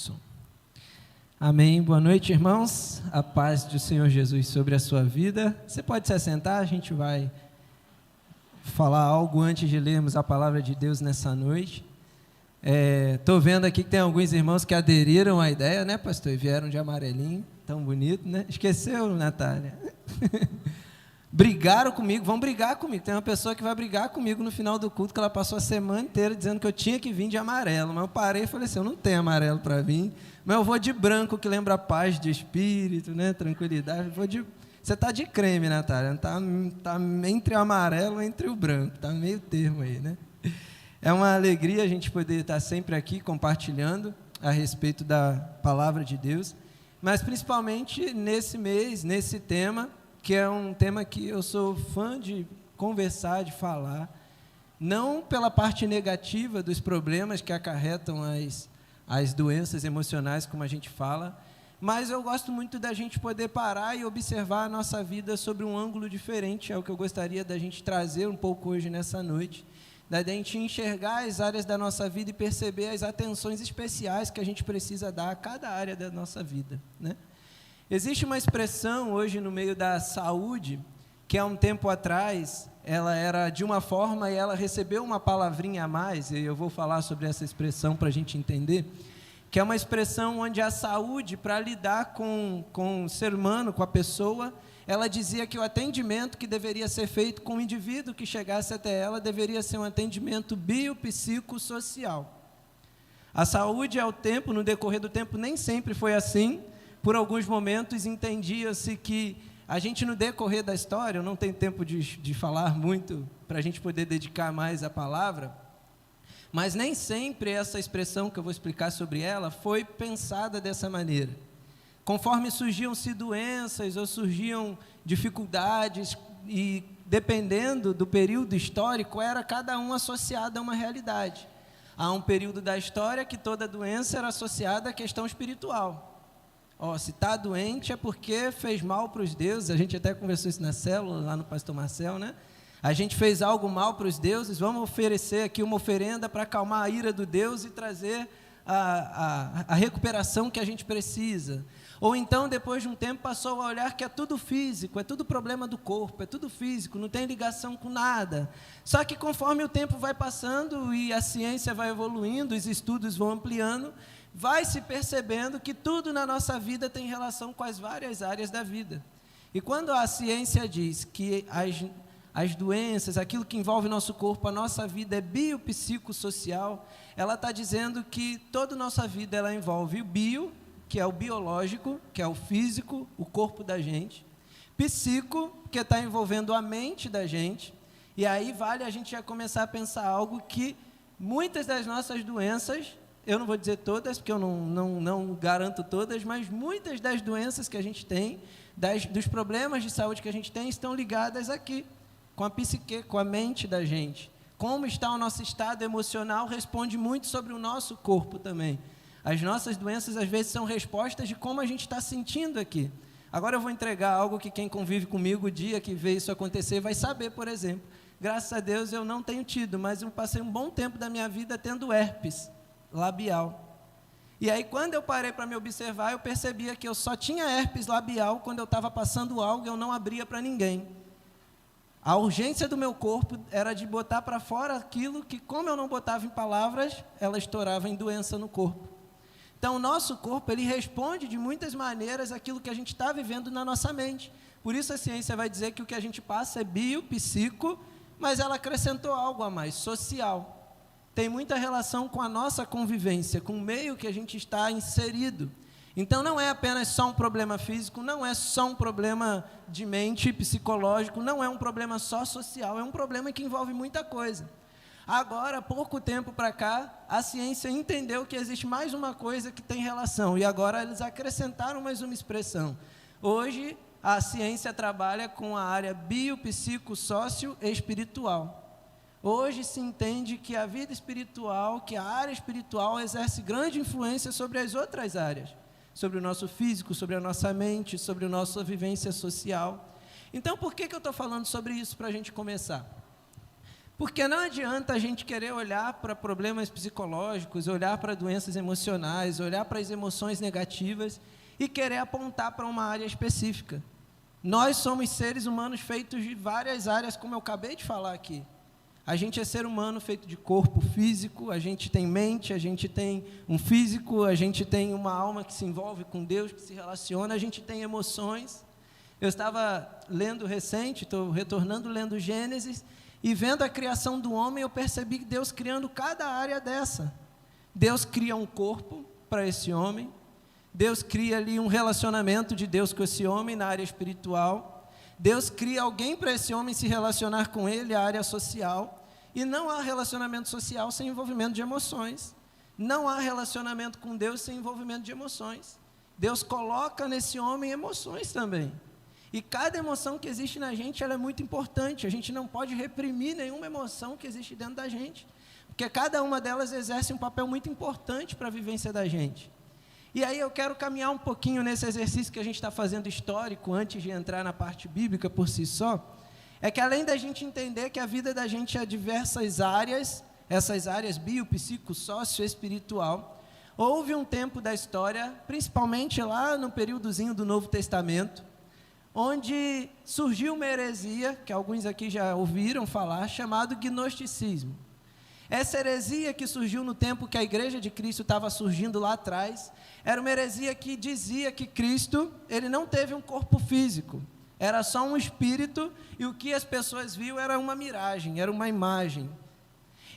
Som. Amém. Boa noite, irmãos. A paz do Senhor Jesus sobre a sua vida. Você pode se assentar, a gente vai falar algo antes de lermos a palavra de Deus nessa noite. Estou vendo aqui que tem alguns irmãos que aderiram à ideia, né, pastor? E vieram de amarelinho, tão bonito, né? Esqueceu, Natália? Brigaram comigo, vão brigar comigo. Tem uma pessoa que vai brigar comigo no final do culto, que ela passou a semana inteira dizendo que eu tinha que vir de amarelo, mas eu parei e falei assim, eu não tenho amarelo para vir, mas eu vou de branco, que lembra paz de espírito, né, tranquilidade. Você está de creme, Natália, tá entre o amarelo e entre o branco, está meio termo aí, né? É uma alegria a gente poder estar sempre aqui compartilhando a respeito da palavra de Deus, mas principalmente nesse mês, nesse tema, que é um tema que eu sou fã de conversar, de falar, não pela parte negativa dos problemas que acarretam as doenças emocionais, como a gente fala, mas eu gosto muito da gente poder parar e observar a nossa vida sobre um ângulo diferente. É o que eu gostaria da gente trazer um pouco hoje nessa noite, da gente enxergar as áreas da nossa vida e perceber as atenções especiais que a gente precisa dar a cada área da nossa vida, né? Existe uma expressão hoje no meio da saúde, que há um tempo atrás, ela era de uma forma e ela recebeu uma palavrinha a mais, e eu vou falar sobre essa expressão para a gente entender, que é uma expressão onde a saúde, para lidar com o ser humano, com a pessoa, ela dizia que o atendimento que deveria ser feito com o indivíduo que chegasse até ela, deveria ser um atendimento biopsicossocial. A saúde, ao tempo, no decorrer do tempo, nem sempre foi assim. Por alguns momentos entendia-se que a gente, no decorrer da história, eu não tenho tempo de falar muito para a gente poder dedicar mais a palavra, mas nem sempre essa expressão que eu vou explicar sobre ela foi pensada dessa maneira. Conforme surgiam-se doenças ou surgiam dificuldades, e dependendo do período histórico, era cada um associado a uma realidade. Há um período da história que toda doença era associada à questão espiritual. Se está doente é porque fez mal para os deuses. A gente até conversou isso na célula, lá no pastor Marcel, né? A gente fez algo mal para os deuses, vamos oferecer aqui uma oferenda para acalmar a ira do Deus e trazer a recuperação que a gente precisa. Ou então, depois de um tempo, passou a olhar que é tudo físico, é tudo problema do corpo, é tudo físico, não tem ligação com nada. Só que conforme o tempo vai passando e a ciência vai evoluindo, os estudos vão ampliando, vai se percebendo que tudo na nossa vida tem relação com as várias áreas da vida. E quando a ciência diz que as doenças, aquilo que envolve o nosso corpo, a nossa vida é biopsicossocial, ela está dizendo que toda a nossa vida ela envolve o bio, que é o biológico, que é o físico, o corpo da gente, psico, que está envolvendo a mente da gente, e aí vale a gente já começar a pensar algo que muitas das nossas doenças, eu não vou dizer todas, porque eu não garanto todas, mas muitas das doenças que a gente tem, dos problemas de saúde que a gente tem, estão ligadas aqui, com a psique, com a mente da gente. Como está o nosso estado emocional responde muito sobre o nosso corpo também. As nossas doenças, às vezes, são respostas de como a gente está sentindo aqui. Agora eu vou entregar algo que quem convive comigo o dia que vê isso acontecer vai saber, por exemplo. Graças a Deus eu não tenho tido, mas eu passei um bom tempo da minha vida tendo herpes labial. E aí, quando eu parei para me observar, eu percebia que eu só tinha herpes labial quando eu estava passando algo e eu não abria para ninguém. A urgência do meu corpo era de botar para fora aquilo que, como eu não botava em palavras, ela estourava em doença no corpo. Então, o nosso corpo, ele responde de muitas maneiras aquilo que a gente está vivendo na nossa mente. Por isso a ciência vai dizer que o que a gente passa é biopsico, mas ela acrescentou algo a mais, social. Tem muita relação com a nossa convivência, com o meio que a gente está inserido. Então, não é apenas só um problema físico, não é só um problema de mente, psicológico, não é um problema só social, é um problema que envolve muita coisa. Agora, pouco tempo para cá, a ciência entendeu que existe mais uma coisa que tem relação, e agora eles acrescentaram mais uma expressão. Hoje, a ciência trabalha com a área biopsicossócio-espiritual. Hoje se entende que a vida espiritual, que a área espiritual exerce grande influência sobre as outras áreas, sobre o nosso físico, sobre a nossa mente, sobre a nossa vivência social. Então, por que eu estou falando sobre isso para a gente começar? Porque não adianta a gente querer olhar para problemas psicológicos, olhar para doenças emocionais, olhar para as emoções negativas e querer apontar para uma área específica. Nós somos seres humanos feitos de várias áreas, como eu acabei de falar aqui. A gente é ser humano feito de corpo físico, a gente tem mente, a gente tem um físico, a gente tem uma alma que se envolve com Deus, que se relaciona, a gente tem emoções. Eu estava lendo recente, estou retornando lendo Gênesis, e vendo a criação do homem, eu percebi que Deus criando cada área dessa. Deus cria um corpo para esse homem, Deus cria ali um relacionamento de Deus com esse homem na área espiritual, Deus cria alguém para esse homem se relacionar com ele, a área social, e não há relacionamento social sem envolvimento de emoções, não há relacionamento com Deus sem envolvimento de emoções. Deus coloca nesse homem emoções também. E cada emoção que existe na gente, ela é muito importante. A gente não pode reprimir nenhuma emoção que existe dentro da gente, porque cada uma delas exerce um papel muito importante para a vivência da gente. E aí eu quero caminhar um pouquinho nesse exercício que a gente está fazendo histórico, antes de entrar na parte bíblica por si só, é que além da gente entender que a vida da gente é diversas áreas, essas áreas bio, psico, sócio, espiritual, houve um tempo da história, principalmente lá no períodozinho do Novo Testamento, onde surgiu uma heresia, que alguns aqui já ouviram falar, chamado gnosticismo. Essa heresia que surgiu no tempo que a Igreja de Cristo estava surgindo lá atrás, era uma heresia que dizia que Cristo, ele não teve um corpo físico, era só um espírito, e o que as pessoas viam era uma miragem, era uma imagem.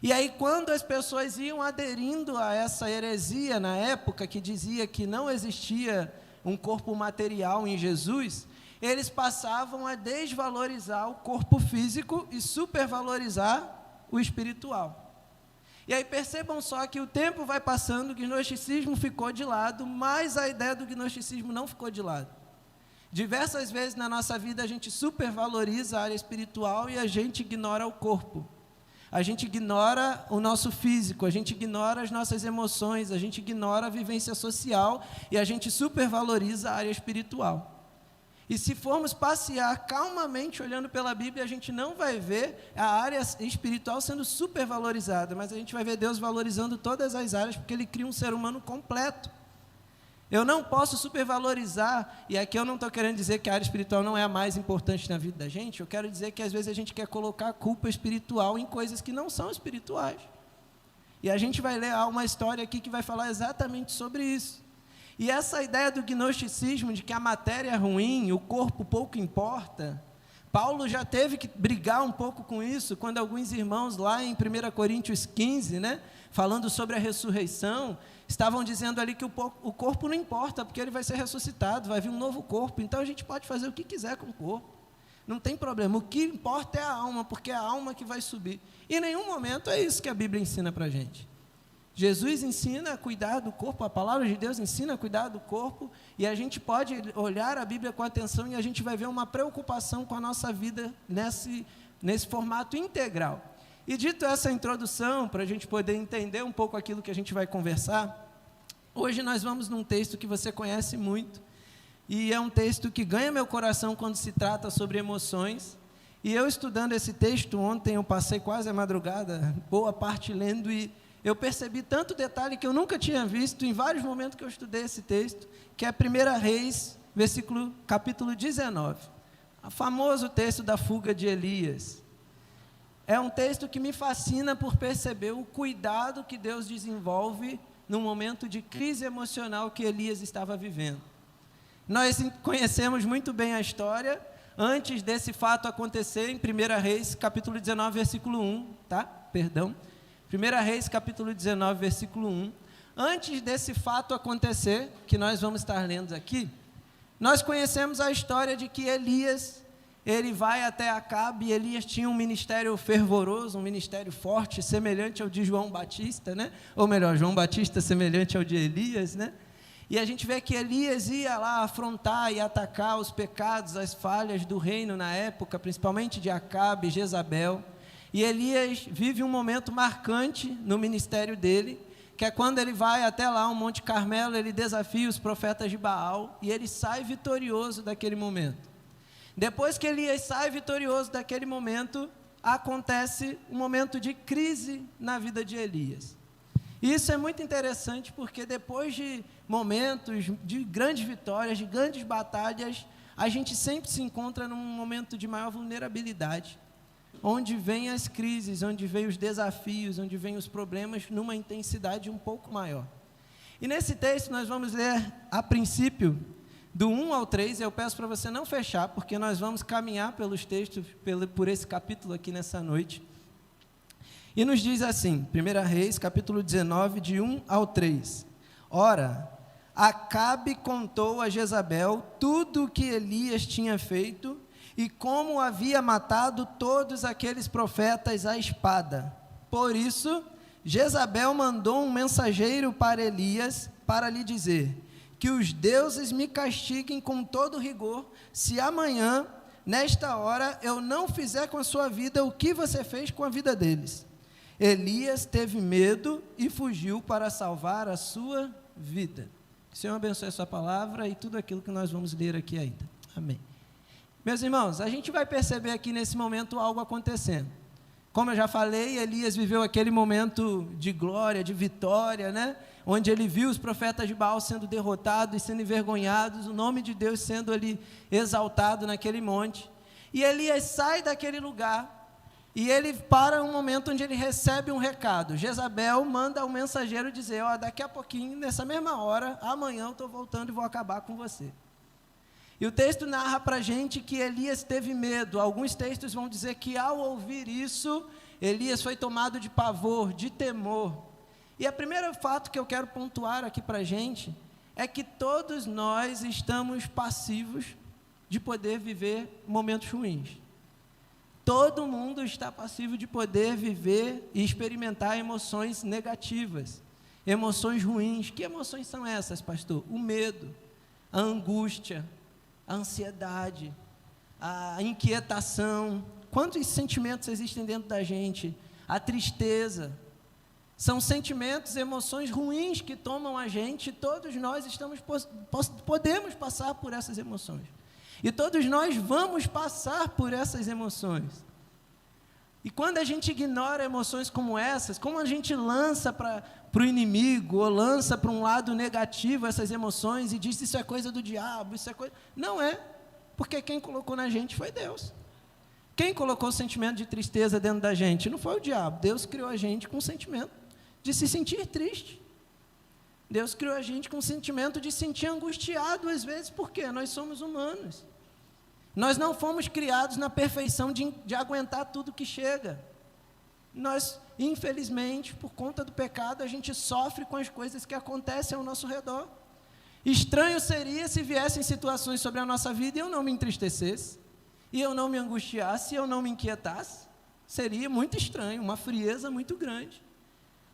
E aí, quando as pessoas iam aderindo a essa heresia, na época que dizia que não existia um corpo material em Jesus, eles passavam a desvalorizar o corpo físico e supervalorizar o espiritual. E aí percebam só que o tempo vai passando, o gnosticismo ficou de lado, mas a ideia do gnosticismo não ficou de lado. Diversas vezes na nossa vida a gente supervaloriza a área espiritual e a gente ignora o corpo. A gente ignora o nosso físico, a gente ignora as nossas emoções, a gente ignora a vivência social e a gente supervaloriza a área espiritual. E se formos passear calmamente olhando pela Bíblia, a gente não vai ver a área espiritual sendo supervalorizada, mas a gente vai ver Deus valorizando todas as áreas, porque Ele cria um ser humano completo. Eu não posso supervalorizar, e aqui eu não estou querendo dizer que a área espiritual não é a mais importante na vida da gente, eu quero dizer que às vezes a gente quer colocar a culpa espiritual em coisas que não são espirituais. E a gente vai ler uma história aqui que vai falar exatamente sobre isso. E essa ideia do gnosticismo, de que a matéria é ruim, o corpo pouco importa, Paulo já teve que brigar um pouco com isso, quando alguns irmãos lá em 1 Coríntios 15, falando sobre a ressurreição, estavam dizendo ali que o corpo não importa, porque ele vai ser ressuscitado, vai vir um novo corpo, então a gente pode fazer o que quiser com o corpo, não tem problema, o que importa é a alma, porque é a alma que vai subir. E em nenhum momento é isso que a Bíblia ensina para a gente. Jesus ensina a cuidar do corpo, a palavra de Deus ensina a cuidar do corpo, e a gente pode olhar a Bíblia com atenção e a gente vai ver uma preocupação com a nossa vida nesse formato integral. E dito essa introdução, para a gente poder entender um pouco aquilo que a gente vai conversar, hoje nós vamos num texto que você conhece muito, e é um texto que ganha meu coração quando se trata sobre emoções, e eu estudando esse texto ontem, eu passei quase a madrugada, boa parte lendo, e eu percebi tanto detalhe que eu nunca tinha visto em vários momentos que eu estudei esse texto, que é 1 Reis, capítulo 19. O famoso texto da fuga de Elias. É um texto que me fascina por perceber o cuidado que Deus desenvolve no momento de crise emocional que Elias estava vivendo. Nós conhecemos muito bem a história, antes desse fato acontecer, em 1 Reis, capítulo 19, versículo 1, tá? Perdão. 1 Reis, capítulo 19, versículo 1. Antes desse fato acontecer, que nós vamos estar lendo aqui, nós conhecemos a história de que Elias, ele vai até Acabe, e Elias tinha um ministério fervoroso, um ministério forte, semelhante ao de João Batista, ou melhor, João Batista semelhante ao de Elias, E a gente vê que Elias ia lá afrontar e atacar os pecados, as falhas do reino na época, principalmente de Acabe e Jezabel. E Elias vive um momento marcante no ministério dele, que é quando ele vai até lá, o Monte Carmelo, ele desafia os profetas de Baal, e ele sai vitorioso daquele momento. Depois que Elias sai vitorioso daquele momento, acontece um momento de crise na vida de Elias. Isso é muito interessante porque depois de momentos de grandes vitórias, de grandes batalhas, a gente sempre se encontra num momento de maior vulnerabilidade, onde vêm as crises, onde vêm os desafios, onde vêm os problemas numa intensidade um pouco maior. E nesse texto nós vamos ler a princípio do 1 ao 3, eu peço para você não fechar, porque nós vamos caminhar pelos textos, por esse capítulo aqui nessa noite. E nos diz assim, 1 Reis, capítulo 19, de 1 ao 3. Ora, Acabe contou a Jezabel tudo o que Elias tinha feito e como havia matado todos aqueles profetas à espada. Por isso, Jezabel mandou um mensageiro para Elias para lhe dizer: que os deuses me castiguem com todo rigor, se amanhã, nesta hora, eu não fizer com a sua vida o que você fez com a vida deles. Elias teve medo e fugiu para salvar a sua vida. Que o Senhor abençoe a sua palavra e tudo aquilo que nós vamos ler aqui ainda. Amém. Meus irmãos, a gente vai perceber aqui nesse momento algo acontecendo. Como eu já falei, Elias viveu aquele momento de glória, de vitória, né? Onde ele viu os profetas de Baal sendo derrotados e sendo envergonhados, o nome de Deus sendo ali exaltado naquele monte. E Elias sai daquele lugar e ele para um momento onde ele recebe um recado. Jezabel manda um mensageiro dizer: ó, daqui a pouquinho, nessa mesma hora, amanhã eu estou voltando e vou acabar com você. E o texto narra para a gente que Elias teve medo. Alguns textos vão dizer que ao ouvir isso, Elias foi tomado de pavor, de temor. E o primeiro fato que eu quero pontuar aqui para a gente é que todos nós estamos passivos de poder viver momentos ruins. Todo mundo está passivo de poder viver e experimentar emoções negativas, emoções ruins. Que emoções são essas, pastor? O medo, a angústia, a ansiedade, a inquietação. Quantos sentimentos existem dentro da gente? A tristeza. São sentimentos, emoções ruins que tomam a gente. Todos nós podemos passar por essas emoções. E todos nós vamos passar por essas emoções. E quando a gente ignora emoções como essas, como a gente lança para o inimigo, ou lança para um lado negativo essas emoções e diz: isso é coisa do diabo, isso é coisa... Não é, porque quem colocou na gente foi Deus. Quem colocou o sentimento de tristeza dentro da gente? Não foi o diabo. Deus criou a gente com o sentimento de se sentir triste. Deus criou a gente com o sentimento de se sentir angustiado às vezes, porque nós somos humanos. Nós não fomos criados na perfeição de aguentar tudo que chega. Nós, infelizmente, por conta do pecado, a gente sofre com as coisas que acontecem ao nosso redor. Estranho seria se viessem situações sobre a nossa vida e eu não me entristecesse, e eu não me angustiasse, e eu não me inquietasse. Seria muito estranho, uma frieza muito grande.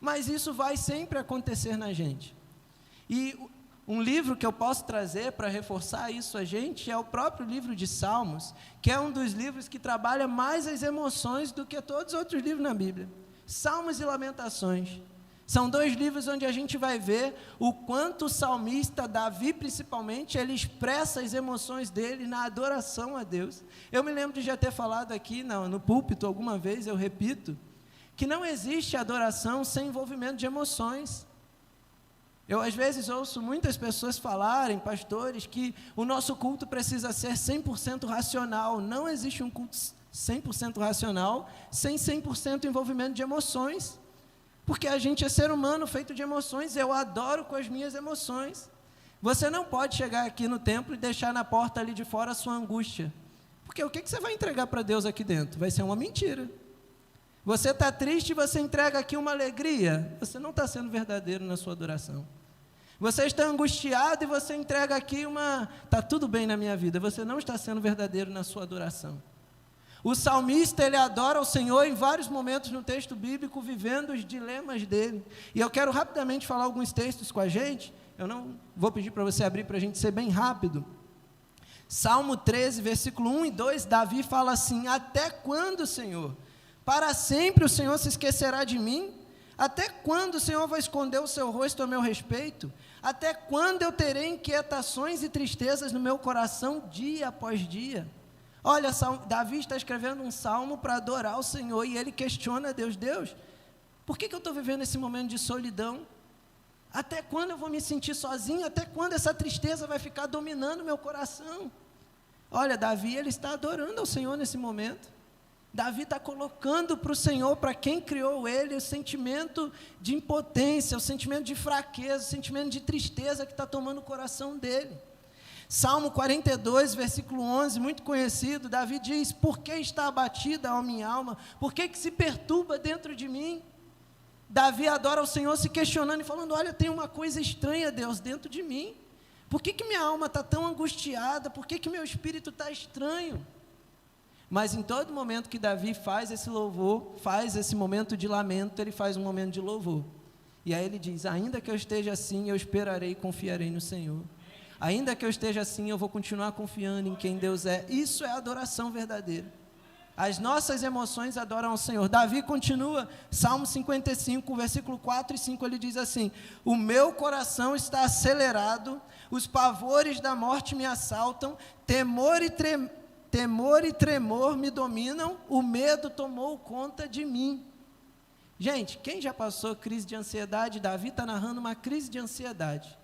Mas isso vai sempre acontecer na gente. E um livro que eu posso trazer para reforçar isso a gente é o próprio livro de Salmos, que é um dos livros que trabalha mais as emoções do que todos os outros livros na Bíblia. Salmos e Lamentações. São dois livros onde a gente vai ver o quanto o salmista, Davi principalmente, ele expressa as emoções dele na adoração a Deus. Eu me lembro de já ter falado aqui no púlpito alguma vez, eu repito, que não existe adoração sem envolvimento de emoções. Eu, às vezes, ouço muitas pessoas falarem, pastores, que o nosso culto precisa ser 100% racional. Não existe um culto 100% racional sem 100% envolvimento de emoções. Porque a gente é ser humano feito de emoções. Eu adoro com as minhas emoções. Você não pode chegar aqui no templo e deixar na porta ali de fora a sua angústia. Porque o que você vai entregar para Deus aqui dentro? Vai ser uma mentira. Você está triste e você entrega aqui uma alegria. Você não está sendo verdadeiro na sua adoração. Você está angustiado e você entrega aqui está tudo bem na minha vida. Você não está sendo verdadeiro na sua adoração. O salmista, ele adora o Senhor em vários momentos no texto bíblico, vivendo os dilemas dele. E eu quero rapidamente falar alguns textos com a gente. Eu não vou pedir para você abrir para a gente ser bem rápido. Salmo 13, versículo 1 e 2, Davi fala assim: até quando, Senhor? Para sempre o Senhor se esquecerá de mim? Até quando o Senhor vai esconder o seu rosto a meu respeito? Até quando eu terei inquietações e tristezas no meu coração dia após dia? Olha, Davi está escrevendo um salmo para adorar o Senhor, e ele questiona Deus: Deus, por que eu estou vivendo esse momento de solidão? Até quando eu vou me sentir sozinho? Até quando essa tristeza vai ficar dominando meu coração? Olha, Davi, ele está adorando ao Senhor nesse momento. Davi está colocando para o Senhor, para quem criou ele, o sentimento de impotência, o sentimento de fraqueza, o sentimento de tristeza que está tomando o coração dele. Salmo 42, versículo 11, muito conhecido, Davi diz: por que está abatida a minha alma? Por que se perturba dentro de mim? Davi adora o Senhor se questionando e falando: olha, tem uma coisa estranha, Deus, dentro de mim. Por que minha alma está tão angustiada? Por que meu espírito está estranho? Mas em todo momento que Davi faz esse louvor, faz esse momento de lamento, ele faz um momento de louvor. E aí ele diz: ainda que eu esteja assim, eu esperarei e confiarei no Senhor. Ainda que eu esteja assim, eu vou continuar confiando em quem Deus é. Isso é adoração verdadeira. As nossas emoções adoram ao Senhor. Davi continua, Salmo 55, versículo 4 e 5, ele diz assim: o meu coração está acelerado, os pavores da morte me assaltam, temor e tremor me dominam, o medo tomou conta de mim. Gente, quem já passou crise de ansiedade? Davi está narrando uma crise de ansiedade.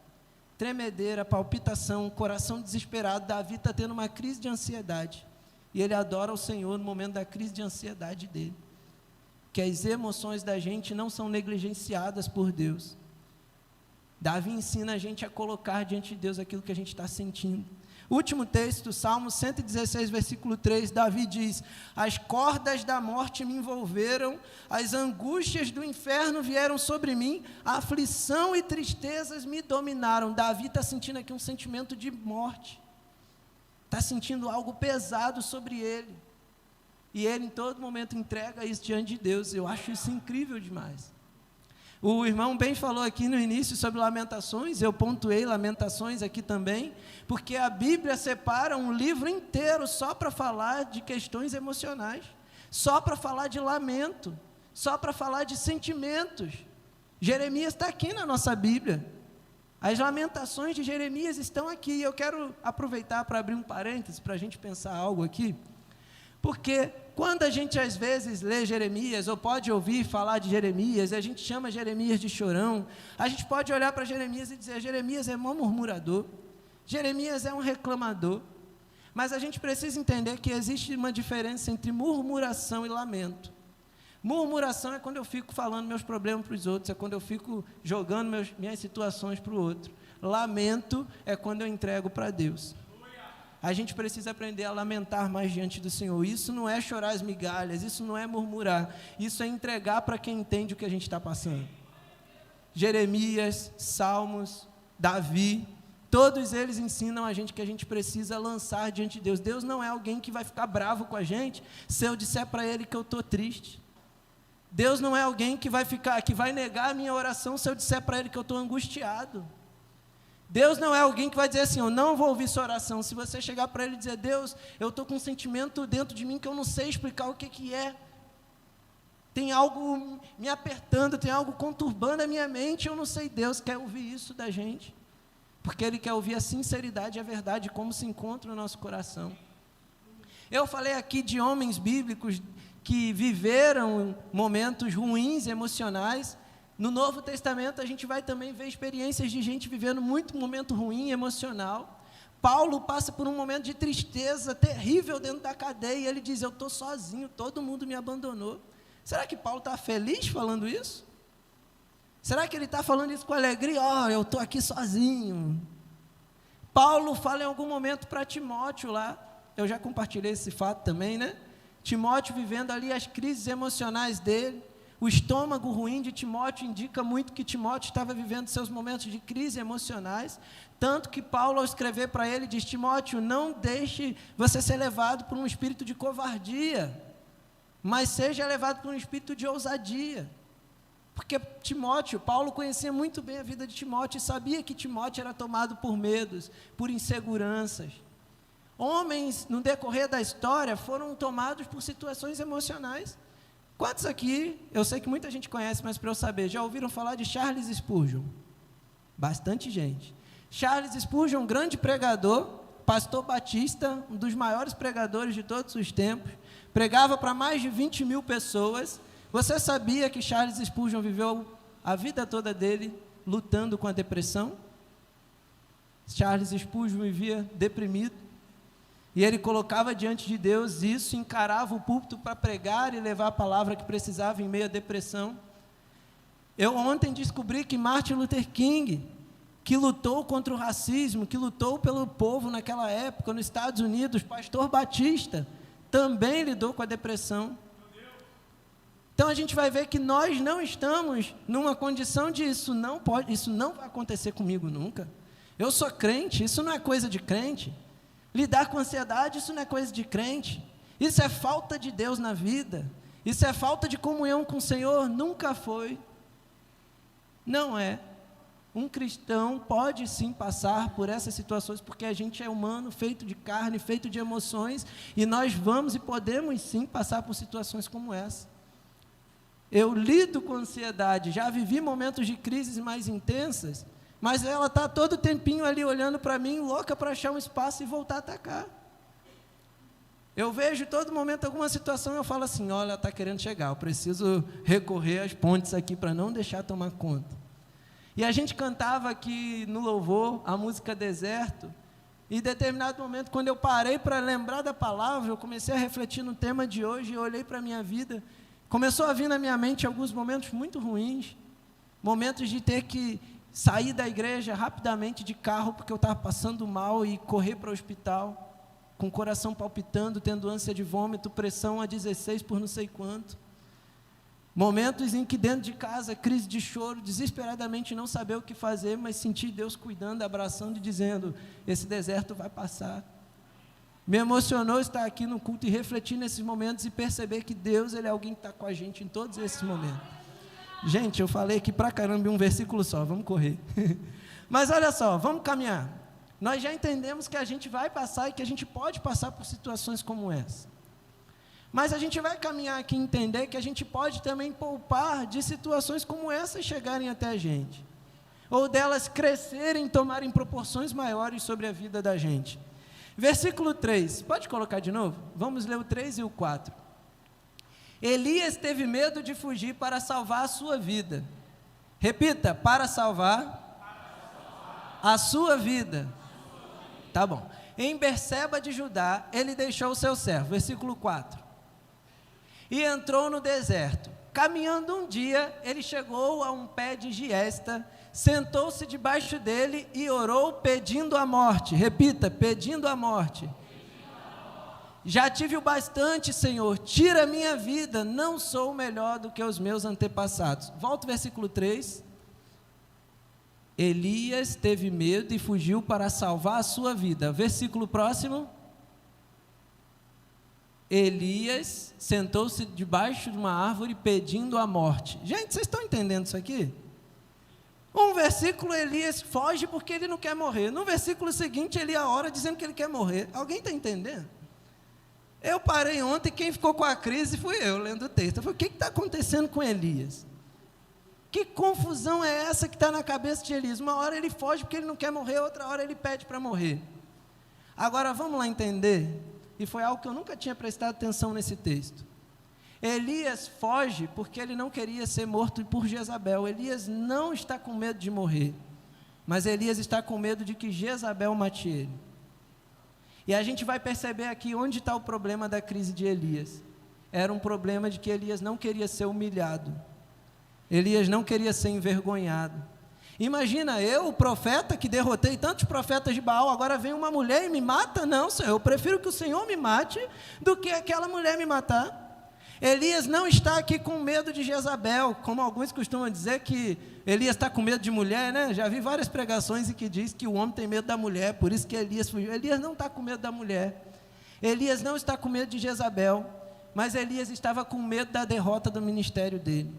Tremedeira, palpitação, coração desesperado. Davi está tendo uma crise de ansiedade. E ele adora o Senhor no momento da crise de ansiedade dele. Que as emoções da gente não são negligenciadas por Deus. Davi ensina a gente a colocar diante de Deus aquilo que a gente está sentindo. Último texto, Salmo 116, versículo 3, Davi diz: as cordas da morte me envolveram, as angústias do inferno vieram sobre mim, a aflição e tristezas me dominaram. Davi está sentindo aqui um sentimento de morte, está sentindo algo pesado sobre ele, e ele em todo momento entrega isso diante de Deus. Eu acho isso incrível demais. O irmão bem falou aqui no início sobre Lamentações, eu pontuei Lamentações aqui também, porque a Bíblia separa um livro inteiro só para falar de questões emocionais, só para falar de lamento, só para falar de sentimentos. Jeremias está aqui na nossa Bíblia, as Lamentações de Jeremias estão aqui. Eu quero aproveitar para abrir um parênteses, para a gente pensar algo aqui, porque quando a gente às vezes lê Jeremias, ou pode ouvir falar de Jeremias, a gente chama Jeremias de chorão, a gente pode olhar para Jeremias e dizer: Jeremias é mó murmurador, Jeremias é um reclamador. Mas a gente precisa entender que existe uma diferença entre murmuração e lamento. Murmuração é quando eu fico falando meus problemas para os outros, é quando eu fico jogando minhas situações para o outro. Lamento é quando eu entrego para Deus. A gente precisa aprender a lamentar mais diante do Senhor. Isso não é chorar as migalhas, isso não é murmurar, isso é entregar para quem entende o que a gente está passando. Jeremias, Salmos, Davi, todos eles ensinam a gente que a gente precisa lançar diante de Deus. Deus não é alguém que vai ficar bravo com a gente se eu disser para Ele que eu estou triste. Deus não é alguém que vai negar a minha oração se eu disser para Ele que eu estou angustiado. Deus não é alguém que vai dizer assim: eu não vou ouvir sua oração. Se você chegar para Ele e dizer: Deus, eu estou com um sentimento dentro de mim que eu não sei explicar o que é. Tem algo me apertando, tem algo conturbando a minha mente, eu não sei. Deus quer ouvir isso da gente, porque Ele quer ouvir a sinceridade e a verdade, como se encontra no nosso coração. Eu falei aqui de homens bíblicos que viveram momentos ruins, emocionais. No Novo Testamento a gente vai também ver experiências de gente vivendo muito momento ruim, emocional. Paulo passa por um momento de tristeza terrível dentro da cadeia, e ele diz: eu estou sozinho, todo mundo me abandonou. Será que Paulo está feliz falando isso? Será que ele está falando isso com alegria? Eu estou aqui sozinho. Paulo fala em algum momento para Timóteo lá, eu já compartilhei esse fato também, né? Timóteo vivendo ali as crises emocionais dele. O estômago ruim de Timóteo indica muito que Timóteo estava vivendo seus momentos de crise emocionais, tanto que Paulo, ao escrever para ele, diz: Timóteo, não deixe você ser levado por um espírito de covardia, mas seja levado por um espírito de ousadia. Porque Paulo conhecia muito bem a vida de Timóteo e sabia que Timóteo era tomado por medos, por inseguranças. Homens, no decorrer da história, foram tomados por situações emocionais. Quantos aqui, eu sei que muita gente conhece, mas para eu saber, já ouviram falar de Charles Spurgeon? Bastante gente. Charles Spurgeon, um grande pregador, pastor batista, um dos maiores pregadores de todos os tempos, pregava para mais de 20 mil pessoas. Você sabia que Charles Spurgeon viveu a vida toda dele lutando com a depressão? Charles Spurgeon vivia deprimido, e ele colocava diante de Deus isso, encarava o púlpito para pregar e levar a palavra que precisava em meio à depressão. Eu ontem descobri que Martin Luther King, que lutou contra o racismo, que lutou pelo povo naquela época, nos Estados Unidos, pastor batista, também lidou com a depressão. Então a gente vai ver que nós não estamos numa condição de isso não vai acontecer comigo nunca. Eu sou crente, isso não é coisa de crente. Lidar com ansiedade, isso não é coisa de crente. Isso é falta de Deus na vida. Isso é falta de comunhão com o Senhor, nunca foi. Não é. Um cristão pode sim passar por essas situações, porque a gente é humano, feito de carne, feito de emoções, e nós vamos e podemos sim passar por situações como essa. Eu lido com ansiedade, já vivi momentos de crises mais intensas, mas ela está todo tempinho ali olhando para mim, louca para achar um espaço e voltar a atacar. Eu vejo todo momento alguma situação e eu falo assim, olha, ela está querendo chegar, eu preciso recorrer às pontes aqui para não deixar tomar conta. E a gente cantava aqui no louvor a música Deserto, e em determinado momento, quando eu parei para lembrar da palavra, eu comecei a refletir no tema de hoje, eu olhei para a minha vida, começou a vir na minha mente alguns momentos muito ruins, momentos de ter que sair da igreja rapidamente de carro, porque eu estava passando mal, e correr para o hospital, com o coração palpitando, tendo ânsia de vômito, pressão a 16 por não sei quanto. Momentos em que dentro de casa, crise de choro, desesperadamente não saber o que fazer, mas sentir Deus cuidando, abraçando e dizendo, esse deserto vai passar. Me emocionou estar aqui no culto e refletir nesses momentos e perceber que Deus, Ele é alguém que está com a gente em todos esses momentos. Gente, eu falei aqui pra caramba em um versículo só, vamos correr. Mas olha só, vamos caminhar. Nós já entendemos que a gente vai passar e que a gente pode passar por situações como essa. Mas a gente vai caminhar aqui e entender que a gente pode também poupar de situações como essas chegarem até a gente. Ou delas crescerem, tomarem proporções maiores sobre a vida da gente. Versículo 3, pode colocar de novo? Vamos ler o 3 e o 4. Elias teve medo de fugir para salvar a sua vida. Repita, para salvar a sua vida. Tá bom. Em Berseba de Judá, ele deixou o seu servo. Versículo 4. E entrou no deserto. Caminhando um dia, ele chegou a um pé de giesta, sentou-se debaixo dele e orou pedindo a morte. Repita, pedindo a morte. Já tive o bastante, Senhor, tira a minha vida, não sou melhor do que os meus antepassados. Volta o versículo 3. Elias teve medo e fugiu para salvar a sua vida. Versículo próximo. Elias sentou-se debaixo de uma árvore pedindo a morte. Gente, vocês estão entendendo isso aqui? Um versículo, Elias foge porque ele não quer morrer. No versículo seguinte, ele ora dizendo que ele quer morrer. Alguém está entendendo? Eu parei ontem, quem ficou com a crise fui eu, lendo o texto. Eu falei, o que está acontecendo com Elias? Que confusão é essa que está na cabeça de Elias? Uma hora ele foge porque ele não quer morrer, outra hora ele pede para morrer. Agora, vamos lá entender. E foi algo que eu nunca tinha prestado atenção nesse texto. Elias foge porque ele não queria ser morto por Jezabel. Elias não está com medo de morrer, mas Elias está com medo de que Jezabel mate ele. E a gente vai perceber aqui onde está o problema da crise de Elias. Era um problema de que Elias não queria ser humilhado. Elias não queria ser envergonhado. Imagina, eu, o profeta, que derrotei tantos profetas de Baal, agora vem uma mulher e me mata? Não, Senhor, eu prefiro que o Senhor me mate do que aquela mulher me matar. Elias não está aqui com medo de Jezabel, como alguns costumam dizer que Elias está com medo de mulher, né? Já vi várias pregações em que diz que o homem tem medo da mulher, por isso que Elias fugiu. Elias não está com medo da mulher, Elias não está com medo de Jezabel, mas Elias estava com medo da derrota do ministério dele.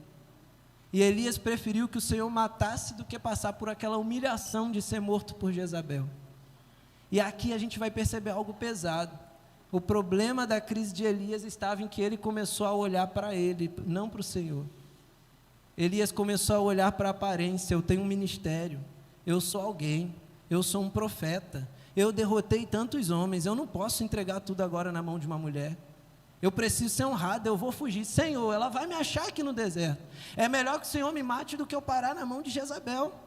E Elias preferiu que o Senhor matasse do que passar por aquela humilhação de ser morto por Jezabel. E aqui a gente vai perceber algo pesado. O problema da crise de Elias estava em que ele começou a olhar para ele, não para o Senhor. Elias começou a olhar para a aparência. Eu tenho um ministério, eu sou alguém, eu sou um profeta, eu derrotei tantos homens, eu não posso entregar tudo agora na mão de uma mulher. Eu preciso ser honrado, eu vou fugir. Senhor, ela vai me achar aqui no deserto. É melhor que o Senhor me mate do que eu parar na mão de Jezabel.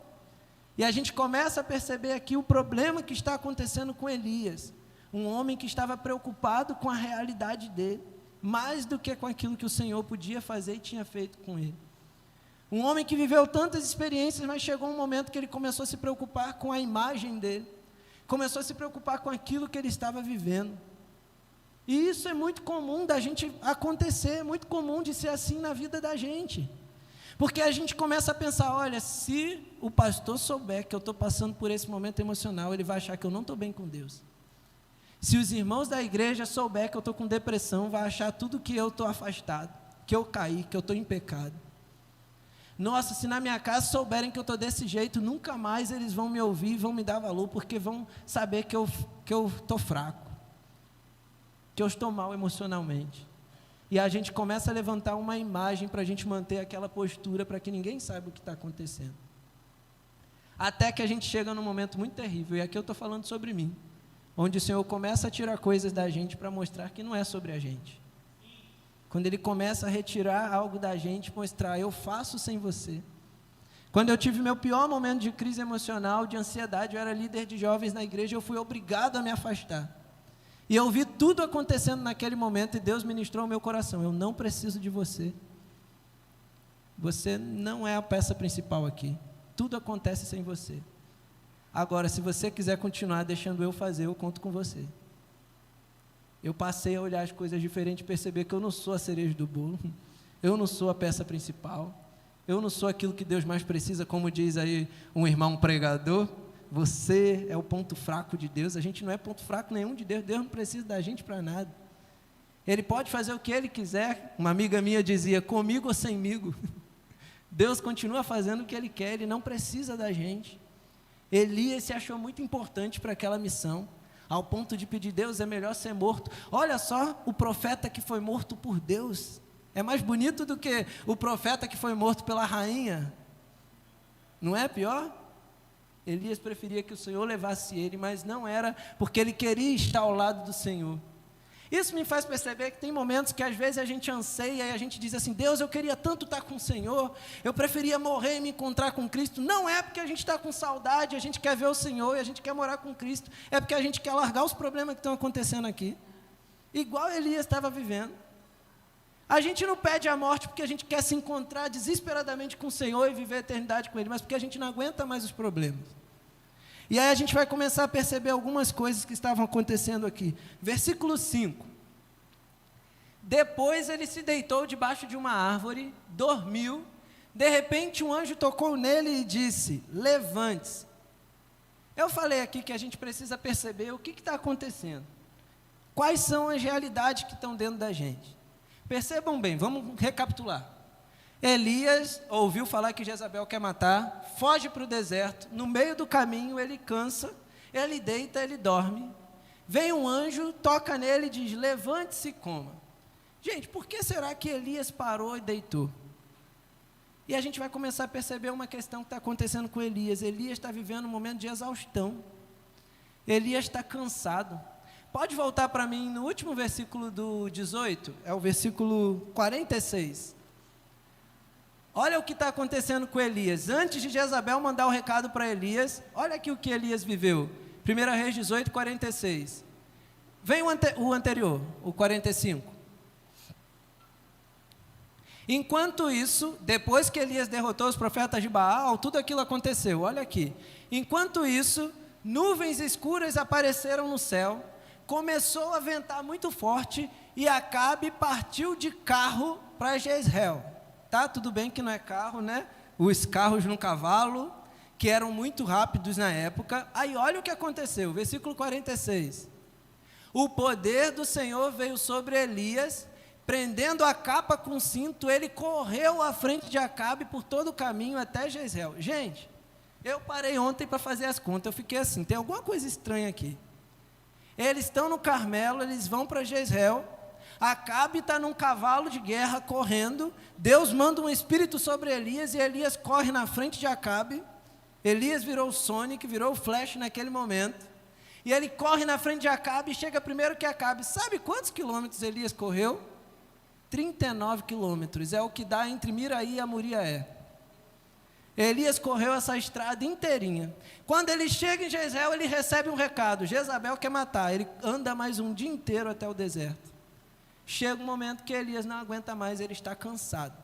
E a gente começa a perceber aqui o problema que está acontecendo com Elias. Um homem que estava preocupado com a realidade dele, mais do que com aquilo que o Senhor podia fazer e tinha feito com ele. Um homem que viveu tantas experiências, mas chegou um momento que ele começou a se preocupar com a imagem dele. Começou a se preocupar com aquilo que ele estava vivendo. E isso é muito comum da gente acontecer, é muito comum de ser assim na vida da gente. Porque a gente começa a pensar, olha, se o pastor souber que eu estou passando por esse momento emocional, ele vai achar que eu não estou bem com Deus. Se os irmãos da igreja souber que eu estou com depressão, vai achar tudo que eu estou afastado, que eu caí, que eu estou em pecado. Nossa, se na minha casa souberem que eu estou desse jeito, nunca mais eles vão me ouvir, vão me dar valor, porque vão saber que eu estou fraco, que eu estou mal emocionalmente. E a gente começa a levantar uma imagem para a gente manter aquela postura, para que ninguém saiba o que está acontecendo. Até que a gente chega num momento muito terrível, e aqui eu estou falando sobre mim, onde o Senhor começa a tirar coisas da gente para mostrar que não é sobre a gente. Quando Ele começa a retirar algo da gente, mostrar, eu faço sem você. Quando eu tive meu pior momento de crise emocional, de ansiedade, eu era líder de jovens na igreja, eu fui obrigado a me afastar. E eu vi tudo acontecendo naquele momento, e Deus ministrou ao meu coração, eu não preciso de você. Você não é a peça principal aqui. Tudo acontece sem você. Agora, se você quiser continuar deixando eu fazer, eu conto com você. Eu passei a olhar as coisas diferentes, perceber que eu não sou a cereja do bolo, eu não sou a peça principal, eu não sou aquilo que Deus mais precisa, como diz aí um irmão pregador, você é o ponto fraco de Deus. A gente não é ponto fraco nenhum de Deus, Deus não precisa da gente para nada. Ele pode fazer o que Ele quiser. Uma amiga minha dizia, comigo ou semigo. Deus continua fazendo o que Ele quer, Ele não precisa da gente. Elias se achou muito importante para aquela missão, ao ponto de pedir, Deus, é melhor ser morto. Olha só, o profeta que foi morto por Deus, é mais bonito do que o profeta que foi morto pela rainha. Não é pior? Elias preferia que o Senhor levasse ele, mas não era porque ele queria estar ao lado do Senhor. Isso me faz perceber que tem momentos que às vezes a gente anseia e a gente diz assim, Deus, eu queria tanto estar com o Senhor, eu preferia morrer e me encontrar com Cristo. Não é porque a gente está com saudade, a gente quer ver o Senhor e a gente quer morar com Cristo, é porque a gente quer largar os problemas que estão acontecendo aqui, igual Elias estava vivendo. A gente não pede a morte porque a gente quer se encontrar desesperadamente com o Senhor e viver a eternidade com Ele, mas porque a gente não aguenta mais os problemas. E aí a gente vai começar a perceber algumas coisas que estavam acontecendo aqui. Versículo 5. Depois ele se deitou debaixo de uma árvore, dormiu. De repente um anjo tocou nele e disse, levante-se. Eu falei aqui que a gente precisa perceber o que está acontecendo. Quais são as realidades que estão dentro da gente. Percebam bem, vamos recapitular. Elias ouviu falar que Jezabel quer matar, foge para o deserto, no meio do caminho ele cansa, ele deita, ele dorme, vem um anjo, toca nele e diz, levante-se e coma. Gente, por que será que Elias parou e deitou? E a gente vai começar a perceber uma questão que está acontecendo com Elias. Elias está vivendo um momento de exaustão, Elias está cansado. Pode voltar para mim no último versículo do 18, é o versículo 46. Olha o que está acontecendo com Elias. Antes de Jezabel mandar o recado para Elias, olha aqui o que Elias viveu. 1 Reis 18, 46. Vem o anterior, o 45. Enquanto isso, depois que Elias derrotou os profetas de Baal, tudo aquilo aconteceu. Olha aqui. Enquanto isso, nuvens escuras apareceram no céu, começou a ventar muito forte e Acabe partiu de carro para Jezreel. Tá, tudo bem que não é carro, né? Os carros no cavalo, que eram muito rápidos na época. Aí olha o que aconteceu, versículo 46. O poder do Senhor veio sobre Elias, prendendo a capa com cinto, ele correu à frente de Acabe por todo o caminho até Jezreel. Gente, eu parei ontem para fazer as contas, eu fiquei assim, tem alguma coisa estranha aqui. Eles estão no Carmelo, eles vão para Jezreel, Acabe está num cavalo de guerra correndo, Deus manda um espírito sobre Elias e Elias corre na frente de Acabe. Elias virou o Sonic, virou o Flash naquele momento. E ele corre na frente de Acabe e chega primeiro que Acabe. Sabe quantos quilômetros Elias correu? 39 quilômetros, é o que dá entre Miraí e Amuriaé. Elias correu essa estrada inteirinha. Quando ele chega em Jezreel, ele recebe um recado: Jezabel quer matar. Ele anda mais um dia inteiro até o deserto. Chega um momento que Elias não aguenta mais, ele está cansado.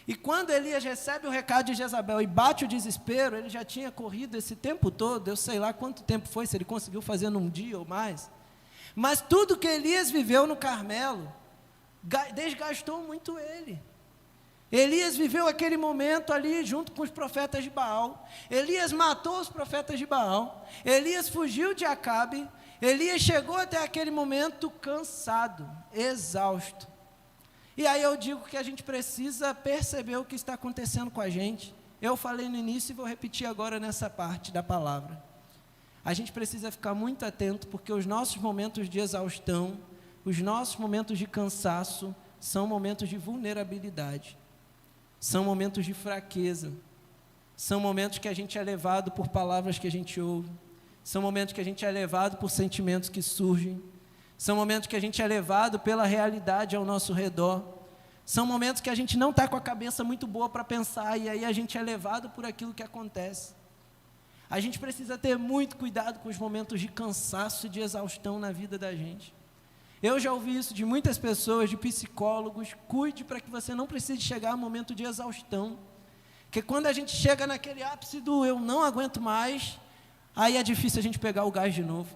E quando Elias recebe o recado de Jezabel e bate o desespero, ele já tinha corrido esse tempo todo, eu sei lá quanto tempo foi, se ele conseguiu fazer num dia ou mais. Mas tudo que Elias viveu no Carmelo desgastou muito ele. Elias viveu aquele momento ali junto com os profetas de Baal. Elias matou os profetas de Baal. Elias fugiu de Acabe. Elias chegou até aquele momento cansado, exausto. E aí eu digo que a gente precisa perceber o que está acontecendo com a gente. Eu falei no início e vou repetir agora nessa parte da palavra. A gente precisa ficar muito atento, porque os nossos momentos de exaustão, os nossos momentos de cansaço, são momentos de vulnerabilidade. São momentos de fraqueza, são momentos que a gente é levado por palavras que a gente ouve, são momentos que a gente é levado por sentimentos que surgem, são momentos que a gente é levado pela realidade ao nosso redor, são momentos que a gente não está com a cabeça muito boa para pensar, e aí a gente é levado por aquilo que acontece. A gente precisa ter muito cuidado com os momentos de cansaço e de exaustão na vida da gente. Eu já ouvi isso de muitas pessoas, de psicólogos: cuide para que você não precise chegar a um momento de exaustão, porque quando a gente chega naquele ápice do eu não aguento mais, aí é difícil a gente pegar o gás de novo,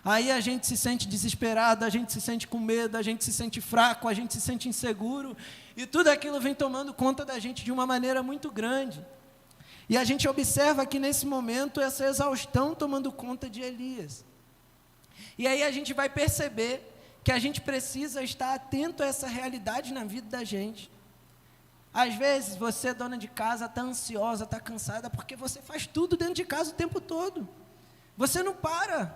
aí a gente se sente desesperado, a gente se sente com medo, a gente se sente fraco, a gente se sente inseguro, e tudo aquilo vem tomando conta da gente de uma maneira muito grande, e a gente observa aqui nesse momento essa exaustão tomando conta de Elias. E aí a gente vai perceber que a gente precisa estar atento a essa realidade na vida da gente. Às vezes você, dona de casa, está ansiosa, está cansada, porque você faz tudo dentro de casa o tempo todo. Você não para.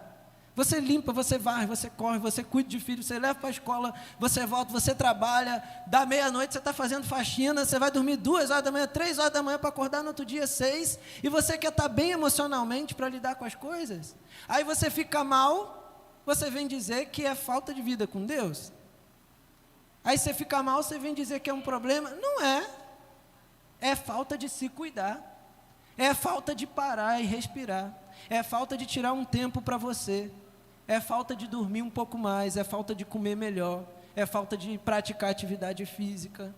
Você limpa, você varre, você corre, você cuida de filho, você leva para a escola, você volta, você trabalha, da meia-noite você está fazendo faxina, você vai dormir 2 horas da manhã, 3 horas da manhã para acordar no outro dia 6, e você quer estar bem emocionalmente para lidar com as coisas. Aí você fica mal. Você vem dizer que é falta de vida com Deus? Aí você fica mal, você vem dizer que é um problema? Não é. É falta de se cuidar. É falta de parar e respirar. É falta de tirar um tempo para você. É falta de dormir um pouco mais. É falta de comer melhor. É falta de praticar atividade física.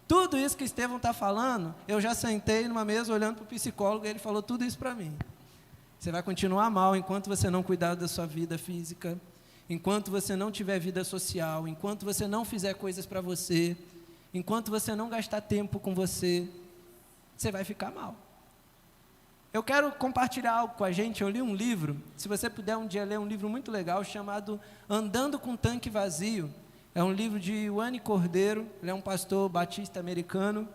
Tudo isso que Estevão está falando, eu já sentei numa mesa olhando para o psicólogo e ele falou tudo isso para mim. Você vai continuar mal enquanto você não cuidar da sua vida física, enquanto você não tiver vida social, enquanto você não fizer coisas para você, enquanto você não gastar tempo com você, você vai ficar mal. Eu quero compartilhar algo com a gente. Eu li um livro, se você puder um dia ler um livro muito legal, chamado Andando com Tanque Vazio. É um livro de Wayne Cordeiro, ele é um pastor batista americano,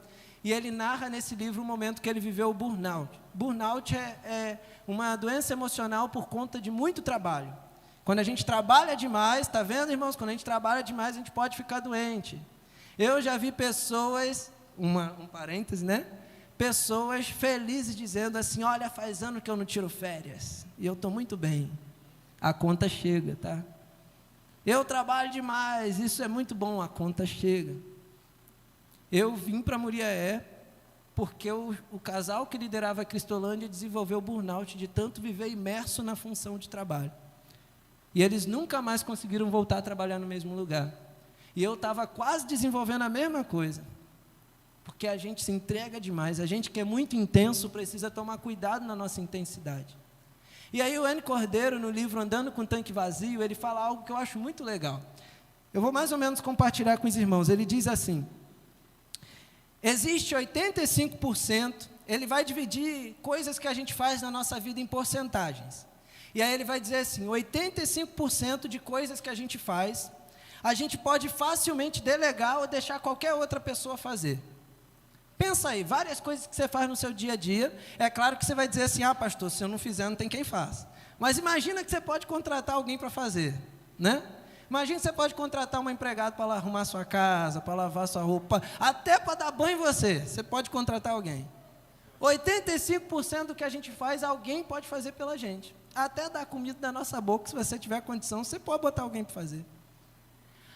e ele narra nesse livro o momento que ele viveu o burnout. Burnout é uma doença emocional por conta de muito trabalho. Quando a gente trabalha demais, está vendo, irmãos? Quando a gente trabalha demais, a gente pode ficar doente. Eu já vi pessoas, um parêntese, né? Pessoas felizes dizendo assim: olha, faz ano que eu não tiro férias, e eu estou muito bem. A conta chega, tá? Eu trabalho demais, isso é muito bom, a conta chega. Eu vim para Muriaé porque o casal que liderava a Cristolândia desenvolveu burnout de tanto viver imerso na função de trabalho. E eles nunca mais conseguiram voltar a trabalhar no mesmo lugar. E eu estava quase desenvolvendo a mesma coisa. Porque a gente se entrega demais, a gente que é muito intenso precisa tomar cuidado na nossa intensidade. E aí o Wayne Cordeiro, no livro Andando com Tanque Vazio, ele fala algo que eu acho muito legal. Eu vou mais ou menos compartilhar com os irmãos. Ele diz assim: existe 85%, ele vai dividir coisas que a gente faz na nossa vida em porcentagens. E aí ele vai dizer assim: 85% de coisas que a gente faz, a gente pode facilmente delegar ou deixar qualquer outra pessoa fazer. Pensa aí, várias coisas que você faz no seu dia a dia. É claro que você vai dizer assim: ah, pastor, se eu não fizer, não tem quem faça. Mas imagina que você pode contratar alguém para fazer, né? Imagina que você pode contratar uma empregada para arrumar sua casa, para lavar sua roupa, até para dar banho em você. Você pode contratar alguém. 85% do que a gente faz, alguém pode fazer pela gente. até dar comida na nossa boca, se você tiver condição, você pode botar alguém para fazer.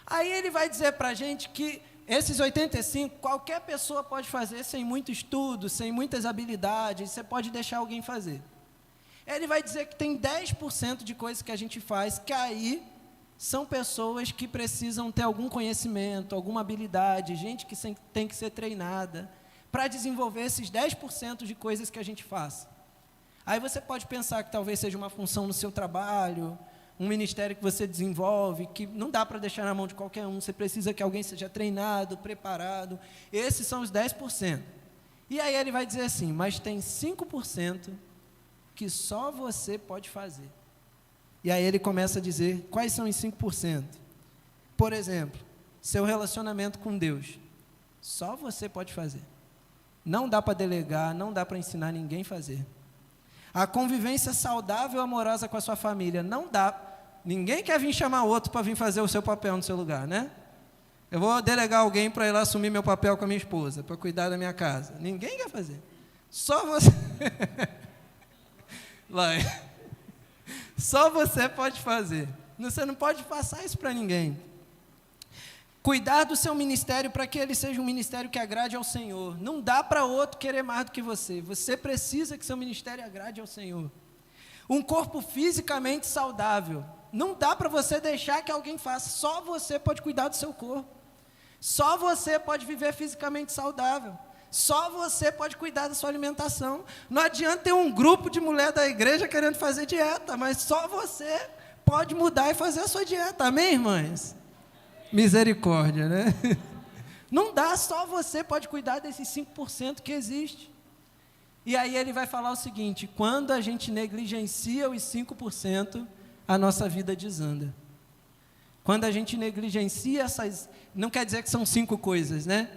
Aí ele vai dizer para a gente que esses 85, qualquer pessoa pode fazer sem muito estudo, sem muitas habilidades, você pode deixar alguém fazer. Ele vai dizer que tem 10% de coisas que a gente faz, que aí são pessoas que precisam ter algum conhecimento, alguma habilidade, gente que tem que ser treinada, para desenvolver esses 10% de coisas que a gente faz. Aí você pode pensar que talvez seja uma função no seu trabalho, um ministério que você desenvolve, que não dá para deixar na mão de qualquer um, você precisa que alguém seja treinado, preparado. Esses são os 10%. E aí ele vai dizer assim, mas tem 5% que só você pode fazer. E aí ele começa a dizer, quais são os 5%? Por exemplo, seu relacionamento com Deus. Só você pode fazer. Não dá para delegar, não dá para ensinar ninguém a fazer. A convivência saudável e amorosa com a sua família. Não dá. Ninguém quer vir chamar outro para vir fazer o seu papel no seu lugar, né? Eu vou delegar alguém para ir lá assumir meu papel com a minha esposa, para cuidar da minha casa. Ninguém quer fazer. Só você. Só você pode fazer. Você não pode passar isso para ninguém. Cuidar do seu ministério para que ele seja um ministério que agrade ao Senhor. Não dá para outro querer mais do que você. Você precisa que seu ministério agrade ao Senhor. Um corpo fisicamente saudável. Não dá para você deixar que alguém faça. Só você pode cuidar do seu corpo. Só você pode viver fisicamente saudável. Só você pode cuidar da sua alimentação. Não adianta ter um grupo de mulher da igreja querendo fazer dieta, mas só você pode mudar e fazer a sua dieta. Amém, irmãs? Misericórdia, né? Não dá, só você pode cuidar desses 5% que existe. E aí ele vai falar o seguinte, quando a gente negligencia os 5%, a nossa vida desanda. Quando a gente negligencia essas, não quer dizer que são 5 coisas, né?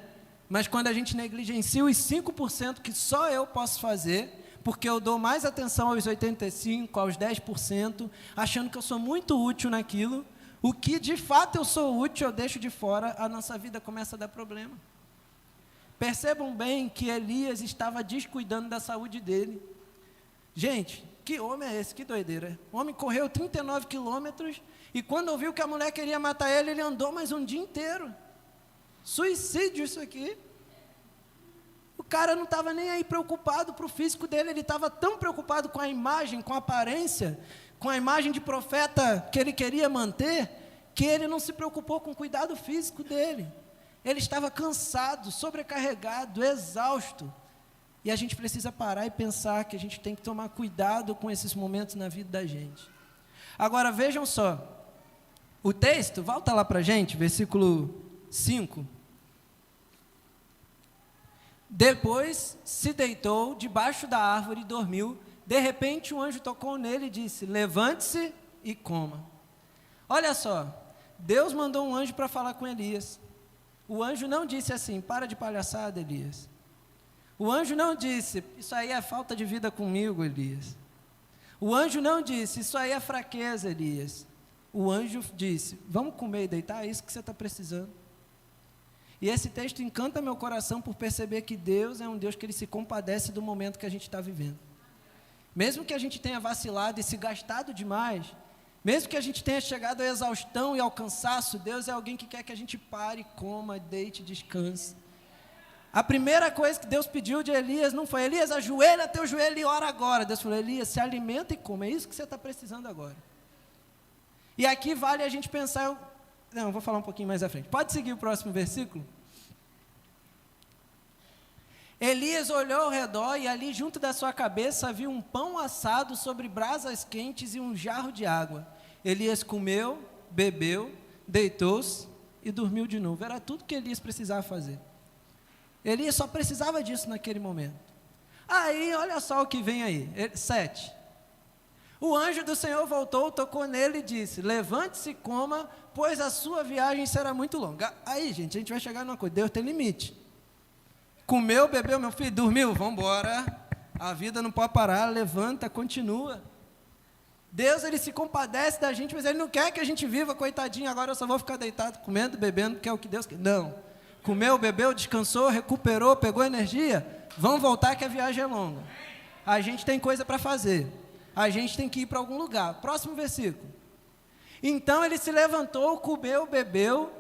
Mas quando a gente negligencia os 5% que só eu posso fazer, porque eu dou mais atenção aos 85%, aos 10%, achando que eu sou muito útil naquilo, o que de fato eu sou útil, eu deixo de fora, a nossa vida começa a dar problema. Percebam bem que Elias estava descuidando da saúde dele. Gente, que homem é esse? Que doideira. O homem correu 39 quilômetros e quando ouviu que a mulher queria matar ele, ele andou mais um dia inteiro. Suicídio isso aqui. O cara não estava nem aí preocupado para o físico dele, ele estava tão preocupado com a imagem, com a aparência, com a imagem de profeta que ele queria manter, que ele não se preocupou com o cuidado físico dele. Ele estava cansado, sobrecarregado, exausto. E a gente precisa parar e pensar que a gente tem que tomar cuidado com esses momentos na vida da gente. Agora vejam só, o texto, volta lá para a gente, versículo 5. Depois se deitou debaixo da árvore e dormiu. De repente um anjo tocou nele e disse, levante-se e coma. Olha só, Deus mandou um anjo para falar com Elias. O anjo não disse assim, para de palhaçada, Elias. O anjo não disse, isso aí é falta de vida comigo, Elias. O anjo não disse, isso aí é fraqueza, Elias. O anjo disse, vamos comer e deitar, é isso que você está precisando. E esse texto encanta meu coração por perceber que Deus é um Deus que Ele se compadece do momento que a gente está vivendo. Mesmo que a gente tenha vacilado e se gastado demais, mesmo que a gente tenha chegado à exaustão e ao cansaço, Deus é alguém que quer que a gente pare, coma, deite, descanse. A primeira coisa que Deus pediu de Elias não foi, Elias, ajoelha teu joelho e ora agora. Deus falou, Elias, se alimenta e come, é isso que você está precisando agora. E aqui vale a gente pensar, não, vou falar um pouquinho mais à frente. Pode seguir o próximo versículo? Elias olhou ao redor e ali junto da sua cabeça havia um pão assado sobre brasas quentes e um jarro de água. Elias comeu, bebeu, deitou-se e dormiu de novo. Era tudo que Elias precisava fazer. Elias só precisava disso naquele momento. Aí, olha só o que vem aí, 7. O anjo do Senhor voltou, tocou nele e disse, levante-se e coma, pois a sua viagem será muito longa. Aí, gente, a gente vai chegar numa coisa, Deus tem limite. Comeu, bebeu, meu filho, dormiu, vamos embora. A vida não pode parar, levanta, continua. Deus, Ele se compadece da gente, mas Ele não quer que a gente viva, coitadinho, agora eu só vou ficar deitado, comendo, bebendo, que é o que Deus quer. Não. Comeu, bebeu, descansou, recuperou, pegou energia, vamos voltar que a viagem é longa. A gente tem coisa para fazer. A gente tem que ir para algum lugar. Próximo versículo. Então ele se levantou, comeu, bebeu,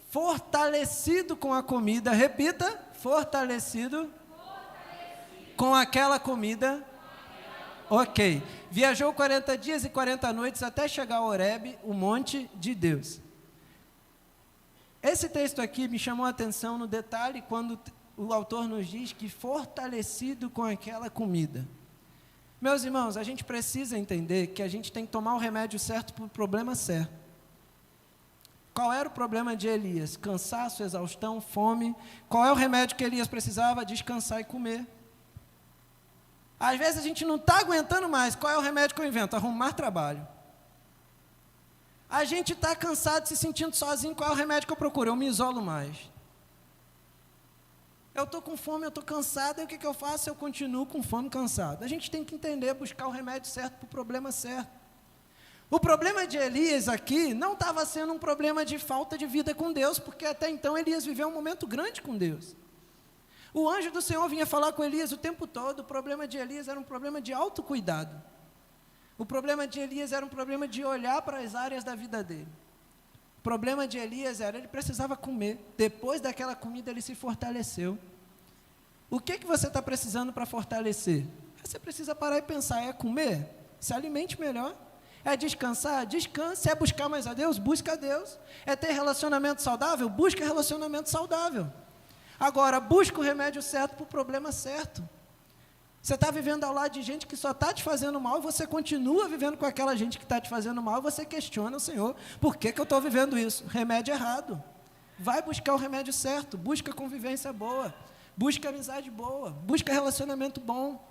fortalecido com a comida. Repita, fortalecido com aquela comida. Ok. Viajou 40 dias e 40 noites até chegar a Horebe, o monte de Deus. Esse texto aqui me chamou a atenção no detalhe quando o autor nos diz que fortalecido com aquela comida. Meus irmãos, a gente precisa entender que a gente tem que tomar o remédio certo para o problema certo. Qual era o problema de Elias? Cansaço, exaustão, fome. Qual é o remédio que Elias precisava? Descansar e comer. Às vezes a gente não está aguentando mais. Qual é o remédio que eu invento? Arrumar trabalho. A gente está cansado, se sentindo sozinho. Qual é o remédio que eu procuro? Eu me isolo mais. Eu estou com fome, eu estou cansado, e o que eu faço? Eu continuo com fome, cansado. A gente tem que entender, buscar o remédio certo para o problema certo. O problema de Elias aqui não estava sendo um problema de falta de vida com Deus, porque até então Elias viveu um momento grande com Deus. O anjo do Senhor vinha falar com Elias o tempo todo. O problema de Elias era um problema de autocuidado. O problema de Elias era um problema de olhar para as áreas da vida dele. O problema de Elias era, ele precisava comer. Depois daquela comida, ele se fortaleceu. O que você está precisando para fortalecer? Você precisa parar e pensar, é comer? Se alimente melhor. É descansar? Descanse. É buscar mais a Deus? Busca a Deus. É ter relacionamento saudável? Busca relacionamento saudável. Agora, busca o remédio certo para o problema certo. Você está vivendo ao lado de gente que só está te fazendo mal, e você continua vivendo com aquela gente que está te fazendo mal, e você questiona o Senhor, por que eu estou vivendo isso? Remédio errado. Vai buscar o remédio certo, busca convivência boa, busca amizade boa, busca relacionamento bom.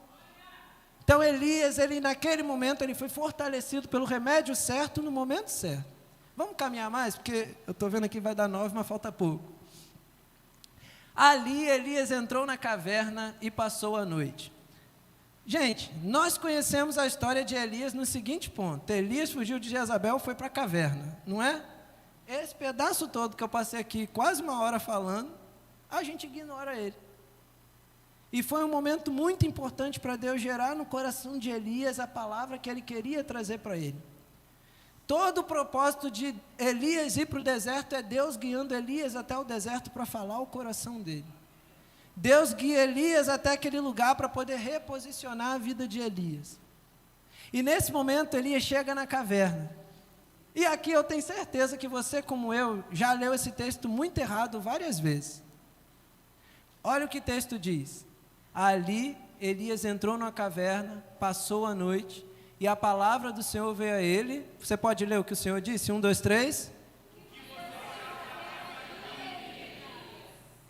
Então Elias, naquele momento, ele foi fortalecido pelo remédio certo no momento certo. Vamos caminhar mais, porque eu estou vendo aqui vai dar 9, mas falta pouco. Ali Elias entrou na caverna e passou a noite. Gente, nós conhecemos a história de Elias no seguinte ponto. Elias fugiu de Jezabel e foi para a caverna, não é? Esse pedaço todo que eu passei aqui, quase uma hora falando, a gente ignora ele. E foi um momento muito importante para Deus gerar no coração de Elias a palavra que ele queria trazer para ele. Todo o propósito de Elias ir para o deserto é Deus guiando Elias até o deserto para falar o coração dele. Deus guia Elias até aquele lugar para poder reposicionar a vida de Elias. E nesse momento Elias chega na caverna. E aqui eu tenho certeza que você, como eu, já leu esse texto muito errado várias vezes. Olha o que o texto diz. Ali Elias entrou numa caverna, passou a noite, e a palavra do Senhor veio a ele. Você pode ler o que o Senhor disse? 1, 2, 3.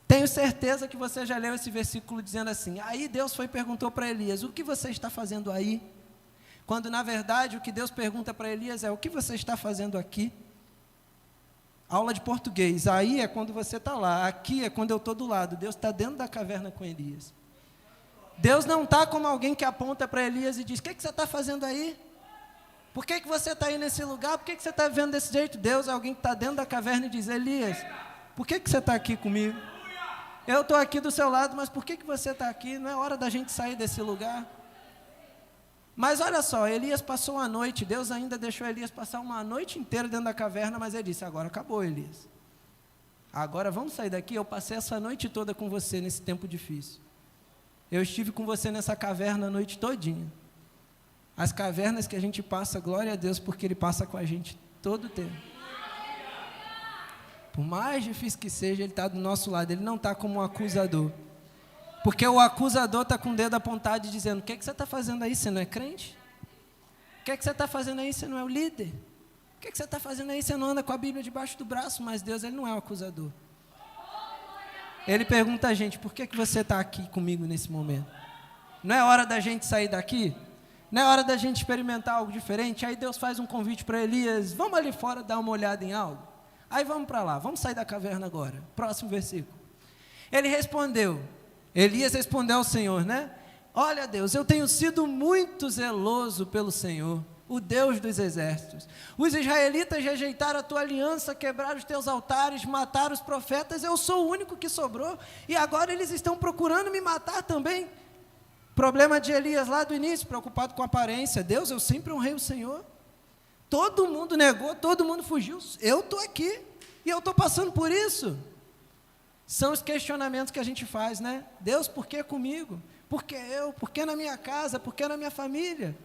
Tenho certeza que você já leu esse versículo dizendo assim, aí Deus foi e perguntou para Elias, o que você está fazendo aí? Quando na verdade o que Deus pergunta para Elias é, o que você está fazendo aqui? Aula de português, aí é quando você está lá, aqui é quando eu estou do lado, Deus está dentro da caverna com Elias. Deus não está como alguém que aponta para Elias e diz, o que você está fazendo aí? Por que você está aí nesse lugar? Por que você está vivendo desse jeito? Deus é alguém que está dentro da caverna e diz, Elias, por que você está aqui comigo? Eu estou aqui do seu lado, mas por que você está aqui? Não é hora da gente sair desse lugar? Mas olha só, Elias passou a noite, Deus ainda deixou Elias passar uma noite inteira dentro da caverna, mas ele disse, agora acabou, Elias. Agora vamos sair daqui, eu passei essa noite toda com você nesse tempo difícil. Eu estive com você nessa caverna a noite todinha. As cavernas que a gente passa, glória a Deus, porque Ele passa com a gente todo o tempo. Por mais difícil que seja, Ele está do nosso lado, Ele não está como um acusador. Porque o acusador está com o dedo apontado e dizendo, o que você está fazendo aí, você não é crente? O que você está fazendo aí, você não é o líder? O que você está fazendo aí, você não anda com a Bíblia debaixo do braço? Mas Deus, Ele não é o acusador. Ele pergunta a gente, por que você está aqui comigo nesse momento? Não é hora da gente sair daqui? Não é hora da gente experimentar algo diferente? Aí Deus faz um convite para Elias, vamos ali fora dar uma olhada em algo? Aí vamos para lá, vamos sair da caverna agora. Próximo versículo. Ele respondeu, Elias respondeu ao Senhor, né? Olha Deus, eu tenho sido muito zeloso pelo Senhor, o Deus dos exércitos. Os israelitas rejeitaram a tua aliança, quebraram os teus altares, mataram os profetas, eu sou o único que sobrou, e agora eles estão procurando me matar também. Problema de Elias lá do início, preocupado com a aparência. Deus, eu sempre honrei o Senhor. Todo mundo negou, todo mundo fugiu. Eu estou aqui e eu estou passando por isso. São os questionamentos que a gente faz, né? Deus, por que comigo? Por que eu? Por que na minha casa? Por que na minha família?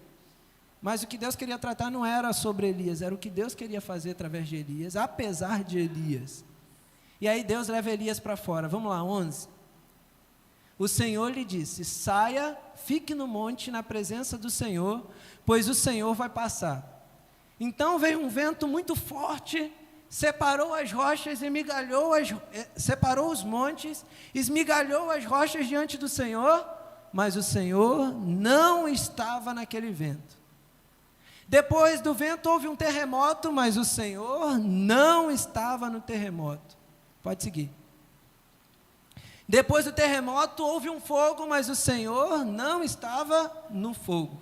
Mas o que Deus queria tratar não era sobre Elias, era o que Deus queria fazer através de Elias, apesar de Elias. E aí Deus leva Elias para fora. Vamos lá, 11. O Senhor lhe disse: saia, fique no monte na presença do Senhor, pois o Senhor vai passar. Então veio um vento muito forte, separou as rochas, separou os montes, esmigalhou as rochas diante do Senhor, mas o Senhor não estava naquele vento. Depois do vento houve um terremoto, mas o Senhor não estava no terremoto. Pode seguir. Depois do terremoto houve um fogo, mas o Senhor não estava no fogo.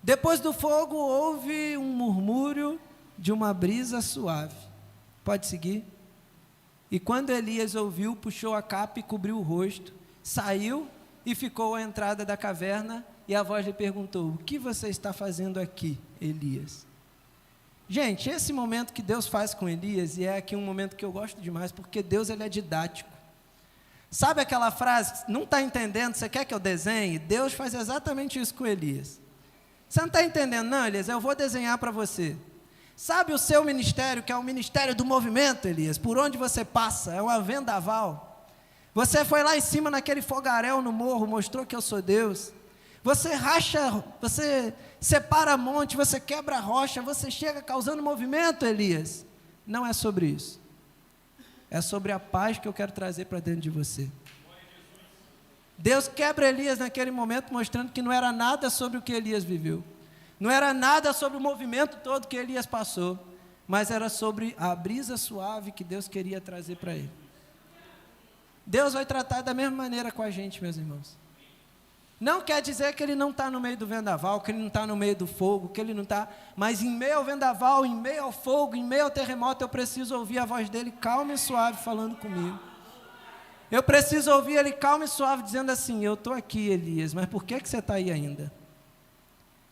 Depois do fogo houve um murmúrio de uma brisa suave. Pode seguir. E quando Elias ouviu, puxou a capa e cobriu o rosto, saiu e ficou à entrada da caverna, e a voz lhe perguntou: o que você está fazendo aqui, Elias? Gente, esse momento que Deus faz com Elias, e é aqui um momento que eu gosto demais, porque Deus, ele é didático. Sabe aquela frase, não está entendendo, você quer que eu desenhe? Deus faz exatamente isso com Elias. Você não está entendendo, não, Elias? Eu vou desenhar para você. Sabe o seu ministério, que é o ministério do movimento, Elias? Por onde você passa, é uma vendaval. Você foi lá em cima naquele fogaréu no morro, mostrou que eu sou Deus. Você racha, você separa monte, você quebra rocha, você chega causando movimento, Elias. Não é sobre isso. É sobre a paz que eu quero trazer para dentro de você. Deus quebra Elias naquele momento, mostrando que não era nada sobre o que Elias viveu. Não era nada sobre o movimento todo que Elias passou, mas era sobre a brisa suave que Deus queria trazer para ele. Deus vai tratar da mesma maneira com a gente, meus irmãos. Não quer dizer que Ele não está no meio do vendaval, que Ele não está no meio do fogo, que Ele não está... Mas em meio ao vendaval, em meio ao fogo, em meio ao terremoto, eu preciso ouvir a voz dEle calma e suave falando comigo. Eu preciso ouvir Ele calma e suave dizendo assim: eu estou aqui, Elias, mas por que você está aí ainda?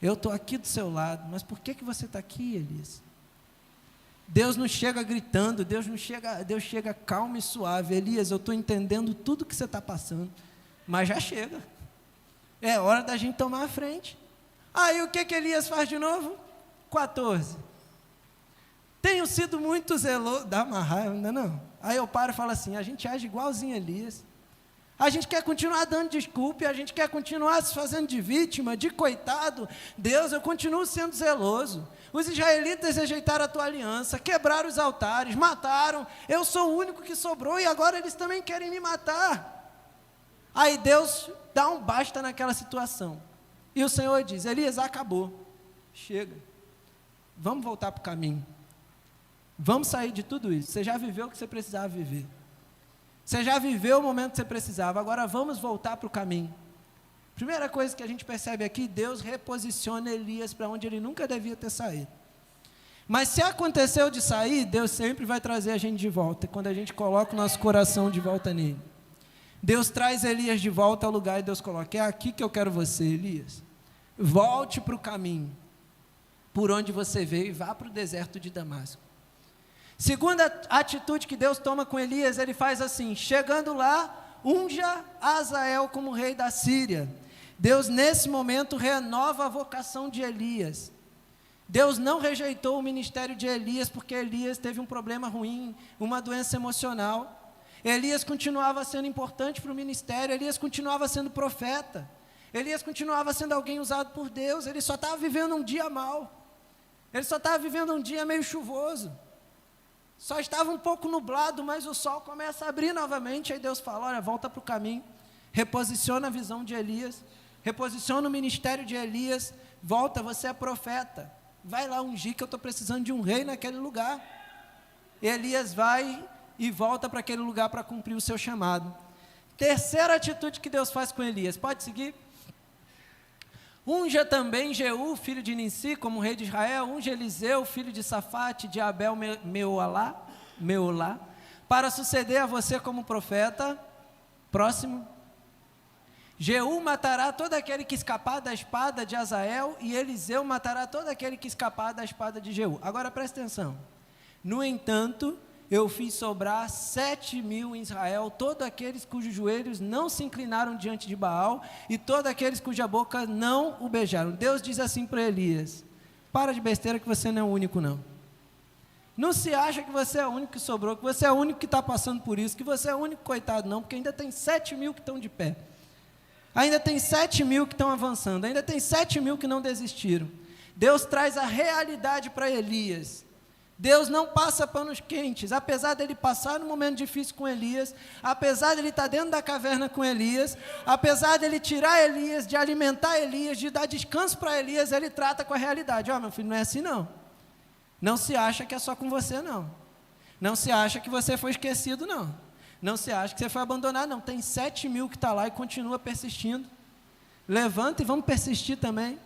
Eu estou aqui do seu lado, mas por que você está aqui, Elias? Deus não chega gritando, Deus chega calmo e suave. Elias, eu estou entendendo tudo que você está passando, mas já chega. É hora da gente tomar a frente. Aí o que Elias faz de novo? 14. Tenho sido muito zeloso. Dá uma raiva, ainda não. Aí eu paro e falo assim: a gente age igualzinho a Elias. A gente quer continuar dando desculpa, a gente quer continuar se fazendo de vítima, de coitado. Deus, eu continuo sendo zeloso. Os israelitas rejeitaram a tua aliança, quebraram os altares, mataram. Eu sou o único que sobrou e agora eles também querem me matar. Aí Deus dá um basta naquela situação. E o Senhor diz: Elias, acabou. Chega. Vamos voltar para o caminho. Vamos sair de tudo isso. Você já viveu o que você precisava viver. Você já viveu o momento que você precisava. Agora vamos voltar para o caminho. Primeira coisa que a gente percebe aqui: Deus reposiciona Elias para onde ele nunca devia ter saído. Mas se aconteceu de sair, Deus sempre vai trazer a gente de volta, quando a gente coloca o nosso coração de volta nele. Deus traz Elias de volta ao lugar e Deus coloca: é aqui que eu quero você, Elias. Volte para o caminho, por onde você veio, e vá para o deserto de Damasco. Segunda atitude que Deus toma com Elias, ele faz assim: chegando lá, unja Azael como rei da Síria. Deus nesse momento renova a vocação de Elias. Deus não rejeitou o ministério de Elias, porque Elias teve um problema ruim, uma doença emocional. Elias continuava sendo importante para o ministério, Elias continuava sendo profeta, Elias continuava sendo alguém usado por Deus. Ele só estava vivendo um dia mau, ele só estava vivendo um dia meio chuvoso, só estava um pouco nublado, mas o sol começa a abrir novamente. Aí Deus fala: olha, volta para o caminho, reposiciona a visão de Elias, reposiciona o ministério de Elias, volta, você é profeta, vai lá ungir, que eu estou precisando de um rei naquele lugar. E Elias vai e volta para aquele lugar para cumprir o seu chamado. Terceira atitude que Deus faz com Elias, pode seguir? Unja também Jeú, filho de Nissi, como rei de Israel. Unja Eliseu, filho de Safate, de Abel Meolá, para suceder a você como profeta. Próximo. Jeú matará todo aquele que escapar da espada de Azael, e Eliseu matará todo aquele que escapar da espada de Jeú. Agora presta atenção. No entanto, eu fiz sobrar 7.000 em Israel, todos aqueles cujos joelhos não se inclinaram diante de Baal, e todos aqueles cuja boca não o beijaram. Deus diz assim para Elias: para de besteira, que você não é o único não. Não se acha que você é o único que sobrou, que você é o único que está passando por isso, que você é o único coitado não, porque ainda tem 7.000 que estão de pé. Ainda tem 7.000 que estão avançando, ainda tem 7.000 que não desistiram. Deus traz a realidade para Elias. Deus não passa panos quentes, apesar dele passar num momento difícil com Elias, apesar dele estar dentro da caverna com Elias, apesar dele tirar Elias, de alimentar Elias, de dar descanso para Elias, ele trata com a realidade. Ó, meu filho, não é assim não. Não se acha que é só com você não. Não se acha que você foi esquecido não. Não se acha que você foi abandonado não. Tem 7.000 que está lá e continua persistindo. Levanta e vamos persistir também.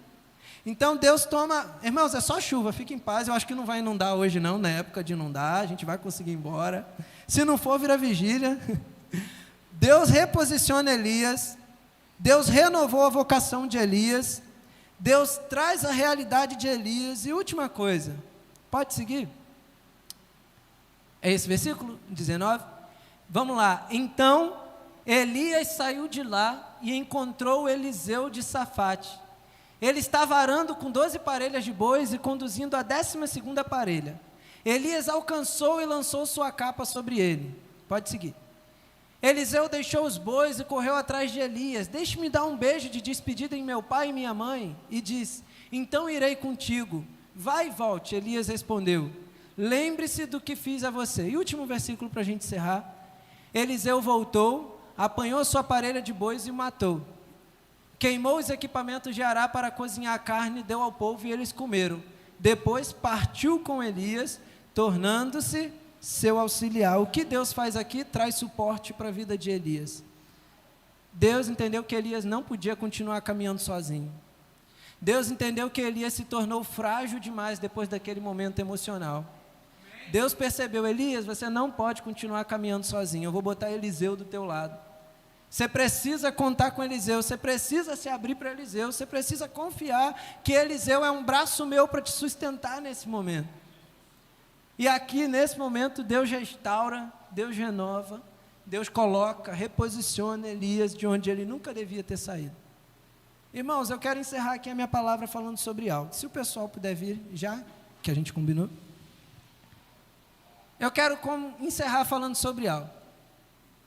Então Deus toma, irmãos, é só chuva, fique em paz, eu acho que não vai inundar hoje não, na época de inundar, a gente vai conseguir ir embora, se não for, vira vigília. Deus reposiciona Elias, Deus renovou a vocação de Elias, Deus traz a realidade de Elias, e última coisa, pode seguir? É esse versículo 19? Vamos lá. Então Elias saiu de lá e encontrou Eliseu de Safate. Ele estava arando com 12 parelhas de bois e conduzindo a 12ª parelha. Elias alcançou e lançou sua capa sobre ele. Pode seguir. Eliseu deixou os bois e correu atrás de Elias. Deixe-me dar um beijo de despedida em meu pai e minha mãe. E disse: então irei contigo. Vai e volte. Elias respondeu: lembre-se do que fiz a você. E último versículo para a gente encerrar. Eliseu voltou, apanhou sua parelha de bois e o matou. Queimou os equipamentos de Ará para cozinhar a carne, deu ao povo e eles comeram. Depois partiu com Elias, tornando-se seu auxiliar. O que Deus faz aqui? Traz suporte para a vida de Elias. Deus entendeu que Elias não podia continuar caminhando sozinho. Deus entendeu que Elias se tornou frágil demais depois daquele momento emocional. Deus percebeu: Elias, você não pode continuar caminhando sozinho, eu vou botar Eliseu do teu lado. Você precisa contar com Eliseu, você precisa se abrir para Eliseu, você precisa confiar que Eliseu é um braço meu para te sustentar nesse momento. E aqui, nesse momento, Deus restaura, Deus renova, Deus coloca, reposiciona Elias de onde ele nunca devia ter saído. Irmãos, eu quero encerrar aqui a minha palavra falando sobre algo. Se o pessoal puder vir já, que a gente combinou. Eu quero encerrar falando sobre algo.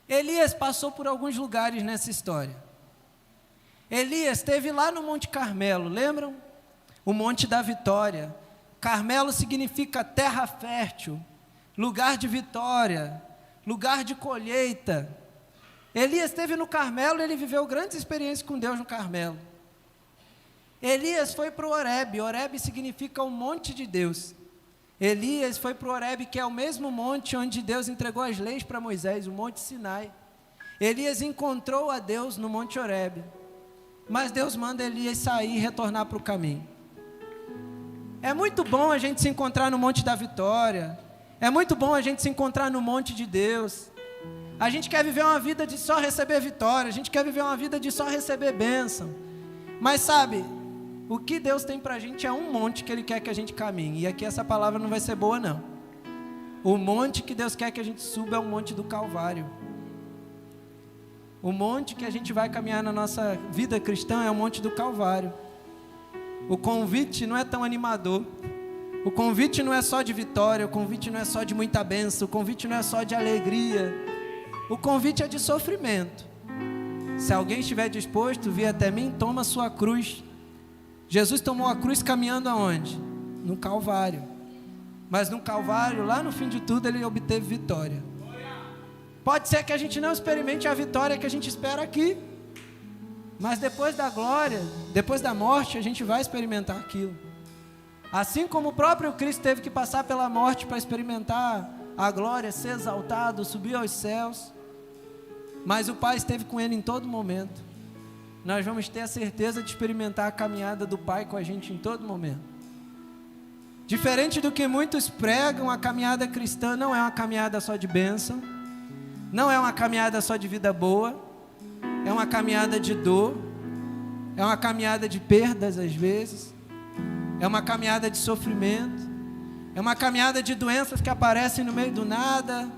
Elias passou por alguns lugares nessa história. Elias esteve lá no Monte Carmelo, lembram? O Monte da Vitória. Carmelo significa terra fértil, lugar de vitória, lugar de colheita. Elias esteve no Carmelo, ele viveu grandes experiências com Deus no Carmelo. Elias foi para o Horebe. Horebe significa o monte de Deus. Elias foi para o Horebe, que é o mesmo monte onde Deus entregou as leis para Moisés, o Monte Sinai. Elias encontrou a Deus no Monte Horebe, mas Deus manda Elias sair e retornar para o caminho. É muito bom a gente se encontrar no Monte da Vitória, é muito bom a gente se encontrar no Monte de Deus. A gente quer viver uma vida de só receber vitória, a gente quer viver uma vida de só receber bênção, mas sabe, o que Deus tem para a gente é um monte que Ele quer que a gente caminhe. E aqui essa palavra não vai ser boa não. O monte que Deus quer que a gente suba é o monte do Calvário. O monte que a gente vai caminhar na nossa vida cristã é o monte do Calvário. O convite não é tão animador. O convite não é só de vitória, o convite não é só de muita bênção, o convite não é só de alegria. O convite é de sofrimento. Se alguém estiver disposto, vir até mim, toma a sua cruz. Jesus tomou a cruz caminhando aonde? No Calvário. Mas no Calvário, lá no fim de tudo, Ele obteve vitória. Pode ser que a gente não experimente a vitória que a gente espera aqui, mas depois da glória, depois da morte, a gente vai experimentar aquilo. Assim como o próprio Cristo teve que passar pela morte para experimentar a glória, ser exaltado, subir aos céus, mas o Pai esteve com Ele em todo momento. Nós vamos ter a certeza de experimentar a caminhada do Pai com a gente em todo momento. Diferente do que muitos pregam, a caminhada cristã não é uma caminhada só de bênção, não é uma caminhada só de vida boa, é uma caminhada de dor, é uma caminhada de perdas às vezes, é uma caminhada de sofrimento, é uma caminhada de doenças que aparecem no meio do nada,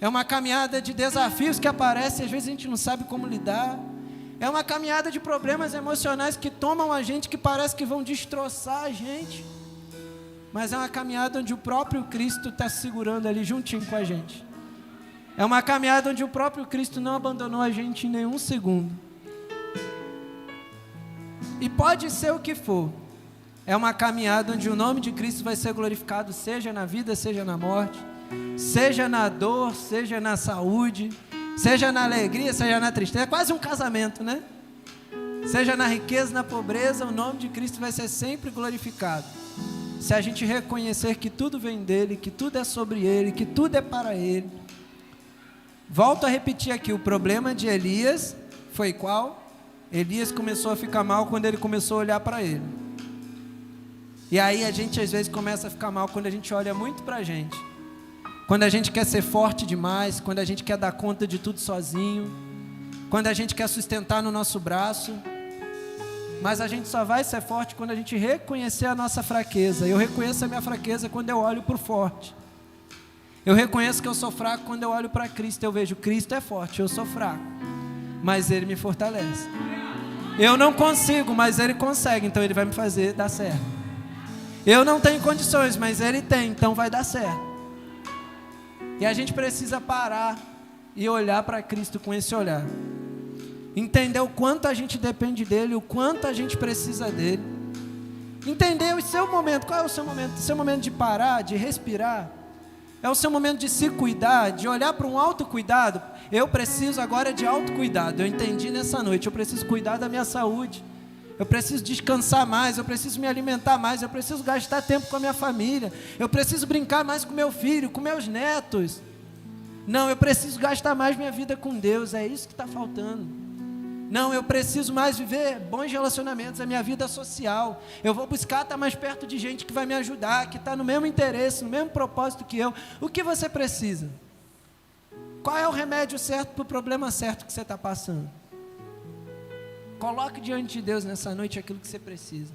é uma caminhada de desafios que aparecem e às vezes a gente não sabe como lidar, é uma caminhada de problemas emocionais que tomam a gente, que parece que vão destroçar a gente, mas é uma caminhada onde o próprio Cristo está segurando ali juntinho com a gente. É uma caminhada onde o próprio Cristo não abandonou a gente em nenhum segundo. E pode ser o que for, é uma caminhada onde o nome de Cristo vai ser glorificado, seja na vida, seja na morte, seja na dor, seja na saúde, seja na alegria, seja na tristeza. É quase um casamento, né? Seja na riqueza, na pobreza, o nome de Cristo vai ser sempre glorificado. Se a gente reconhecer que tudo vem dele, que tudo é sobre ele, que tudo é para ele. Volto a repetir aqui, o problema de Elias foi qual? Elias começou a ficar mal quando ele começou a olhar para ele. E aí a gente às vezes começa a ficar mal quando a gente olha muito para a gente. Quando a gente quer ser forte demais, quando a gente quer dar conta de tudo sozinho, quando a gente quer sustentar no nosso braço. Mas a gente só vai ser forte quando a gente reconhecer a nossa fraqueza. Eu reconheço a minha fraqueza quando eu olho para o forte. Eu reconheço que eu sou fraco quando eu olho para Cristo. Eu vejo, Cristo é forte, eu sou fraco, mas Ele me fortalece. Eu não consigo, mas Ele consegue, então Ele vai me fazer dar certo. Eu não tenho condições, mas Ele tem, então vai dar certo. E a gente precisa parar e olhar para Cristo com esse olhar. Entender o quanto a gente depende dEle, o quanto a gente precisa dEle. Entender o seu momento. Qual é o seu momento? O seu momento de parar, de respirar. É o seu momento de se cuidar, de olhar para um autocuidado. Eu preciso agora de autocuidado. Eu entendi nessa noite. Eu preciso cuidar da minha saúde. Eu preciso descansar mais. Eu preciso me alimentar mais. Eu preciso gastar tempo com a minha família. Eu preciso brincar mais com meu filho, com meus netos. Não, eu preciso gastar mais minha vida com Deus. É isso que está faltando. Não, eu preciso mais viver bons relacionamentos, a minha vida social. Eu vou buscar estar mais perto de gente que vai me ajudar, que está no mesmo interesse, no mesmo propósito que eu. O que você precisa? Qual é o remédio certo para o problema certo que você está passando? Coloque diante de Deus nessa noite aquilo que você precisa.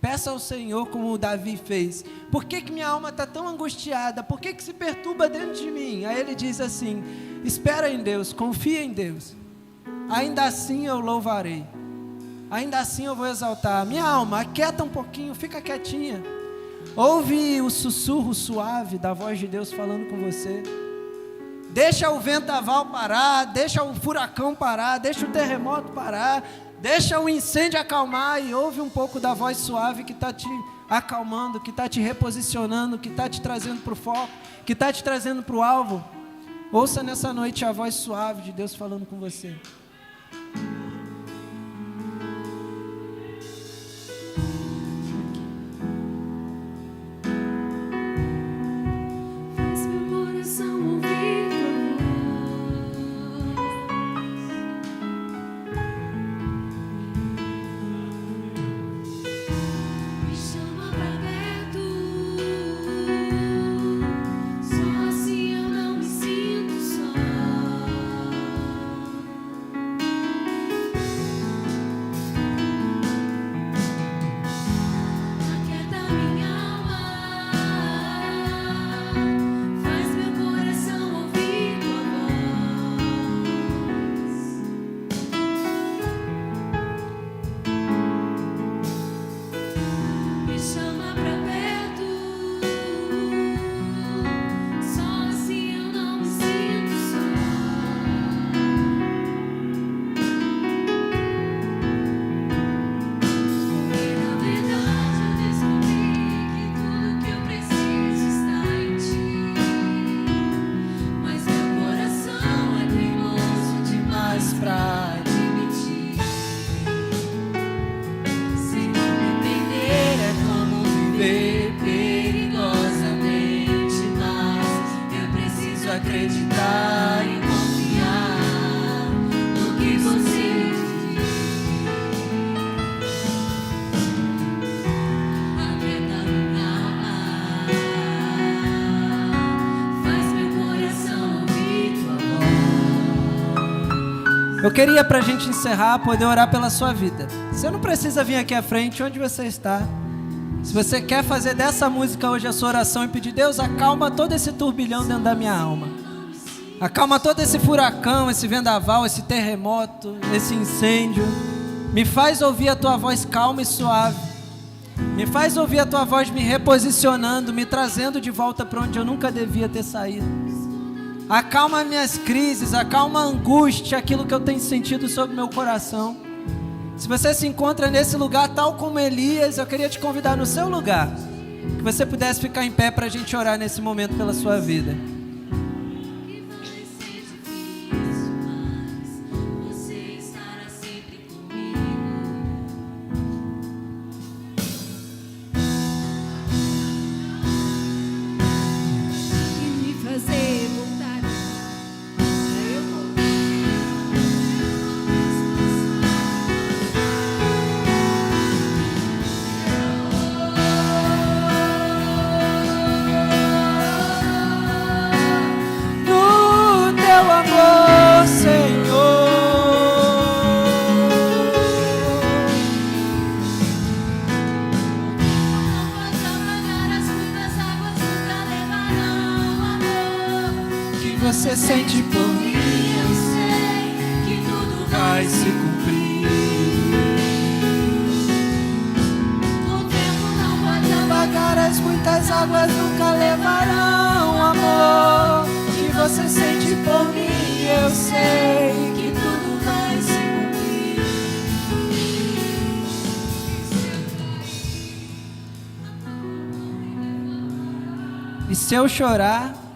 Peça ao Senhor como o Davi fez. Por que minha alma está tão angustiada? Por que se perturba dentro de mim? Aí ele diz assim, espera em Deus, confia em Deus. Ainda assim eu louvarei, ainda assim eu vou exaltar. Minha alma, aquieta um pouquinho, fica quietinha. Ouve o sussurro suave da voz de Deus falando com você. Deixa o vendaval parar, deixa o furacão parar, deixa o terremoto parar, deixa o incêndio acalmar e ouve um pouco da voz suave que está te acalmando, que está te reposicionando, que está te trazendo para o foco, que está te trazendo para o alvo. Ouça nessa noite a voz suave de Deus falando com você. Acreditar e confiar no que você diz. Aquieta minha alma, faz meu coração ouvir tua voz. Eu queria, para a gente encerrar, poder orar pela sua vida. Você não precisa vir aqui à frente, onde você está. Se você quer fazer dessa música hoje a sua oração e pedir: Deus, acalma todo esse turbilhão dentro da minha alma. Acalma todo esse furacão, esse vendaval, esse terremoto, esse incêndio. Me faz ouvir a tua voz calma e suave. Me faz ouvir a tua voz me reposicionando, me trazendo de volta para onde eu nunca devia ter saído. Acalma minhas crises, acalma a angústia, aquilo que eu tenho sentido sobre meu coração. Se você se encontra nesse lugar tal como Elias, eu queria te convidar no seu lugar, que você pudesse ficar em pé para a gente orar nesse momento pela sua vida. Você sente por mim, eu sei que tudo vai se cumprir. O tempo não pode Apagar as muitas águas nunca levarão amor. Que você sente por mim, eu sei que tudo vai se cumprir. E se eu chorar?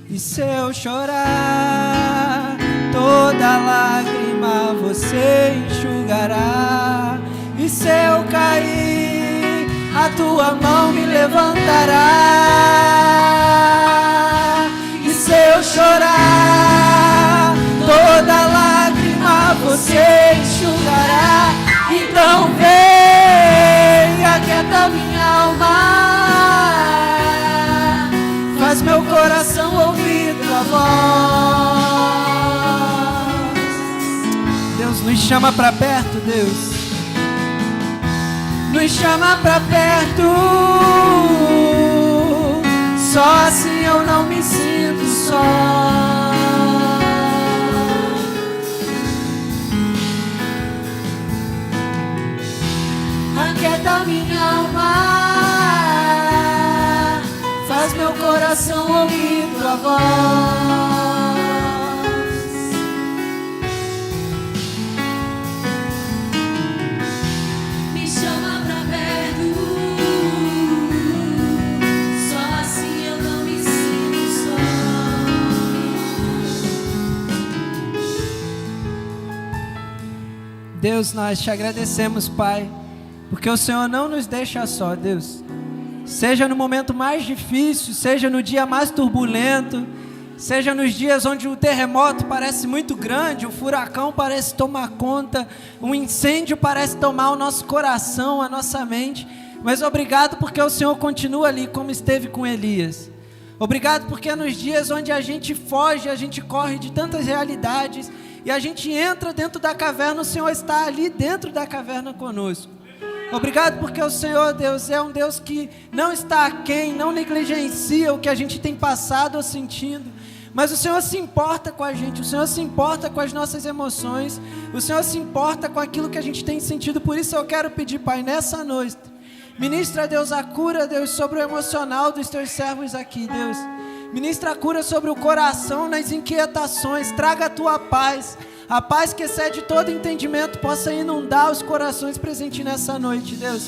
E se eu chorar, toda lágrima você enxugará. E se eu cair, a tua mão me levantará. E se eu chorar, toda lágrima você enxugará. Então vem, aquieta minha alma. Faz meu coração ouvir tua voz. Deus nos chama pra perto, Deus. Nos chama pra perto. Só assim eu não me sinto só. Aquieta minha alma. Faz meu coração ouvir tua voz. me chama pra perto. Só assim eu não me sinto só. Deus, nós te agradecemos, Pai, porque o Senhor não nos deixa só, Deus. Seja no momento mais difícil, seja no dia mais turbulento, seja nos dias onde o terremoto parece muito grande, o furacão parece tomar conta, o incêndio parece tomar o nosso coração, a nossa mente. Mas obrigado porque o Senhor continua ali como esteve com Elias. Obrigado porque nos dias onde a gente foge, a gente corre de tantas realidades e a gente entra dentro da caverna, o Senhor está ali dentro da caverna conosco. Obrigado porque o Senhor, Deus, é um Deus que não está aquém, não negligencia o que a gente tem passado ou sentindo, mas o Senhor se importa com a gente, o Senhor se importa com as nossas emoções, o Senhor se importa com aquilo que a gente tem sentido. Por isso eu quero pedir, Pai, nessa noite, ministra, Deus, a cura, Deus, sobre o emocional dos teus servos aqui, Deus. Ministra a cura sobre o coração, nas inquietações, traga a tua paz. A paz que excede todo entendimento possa inundar os corações presentes nessa noite, Deus.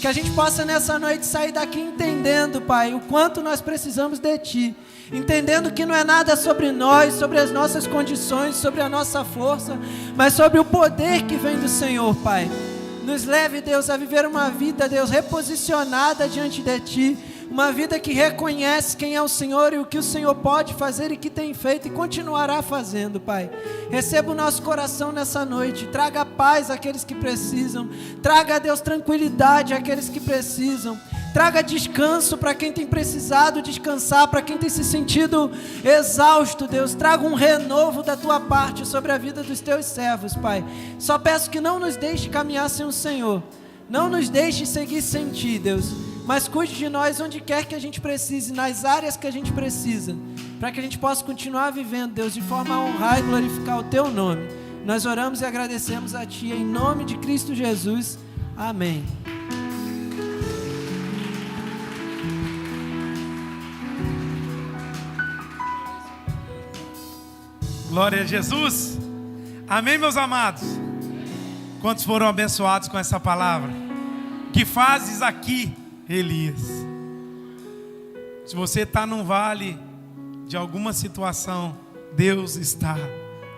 Que a gente possa nessa noite sair daqui entendendo, Pai, o quanto nós precisamos de Ti. Entendendo que não é nada sobre nós, sobre as nossas condições, sobre a nossa força, mas sobre o poder que vem do Senhor, Pai. Nos leve, Deus, a viver uma vida, Deus, reposicionada diante de Ti. Uma vida que reconhece quem é o Senhor e o que o Senhor pode fazer e que tem feito e continuará fazendo, Pai. Receba o nosso coração nessa noite. Traga paz àqueles que precisam. Traga, Deus, tranquilidade àqueles que precisam. Traga descanso para quem tem precisado descansar, para quem tem se sentido exausto, Deus. Traga um renovo da tua parte sobre a vida dos teus servos, Pai. Só peço que não nos deixe caminhar sem o Senhor. Não nos deixe seguir sem Ti, Deus. Mas cuide de nós onde quer que a gente precise, nas áreas que a gente precisa, para que a gente possa continuar vivendo, Deus, de forma a honrar e glorificar o Teu nome. Nós oramos e agradecemos a Ti, em nome de Cristo Jesus. Amém. Glória a Jesus. Amém, meus amados? Quantos foram abençoados com essa palavra? Que fazes aqui, Elias? Se você está num vale de alguma situação, Deus está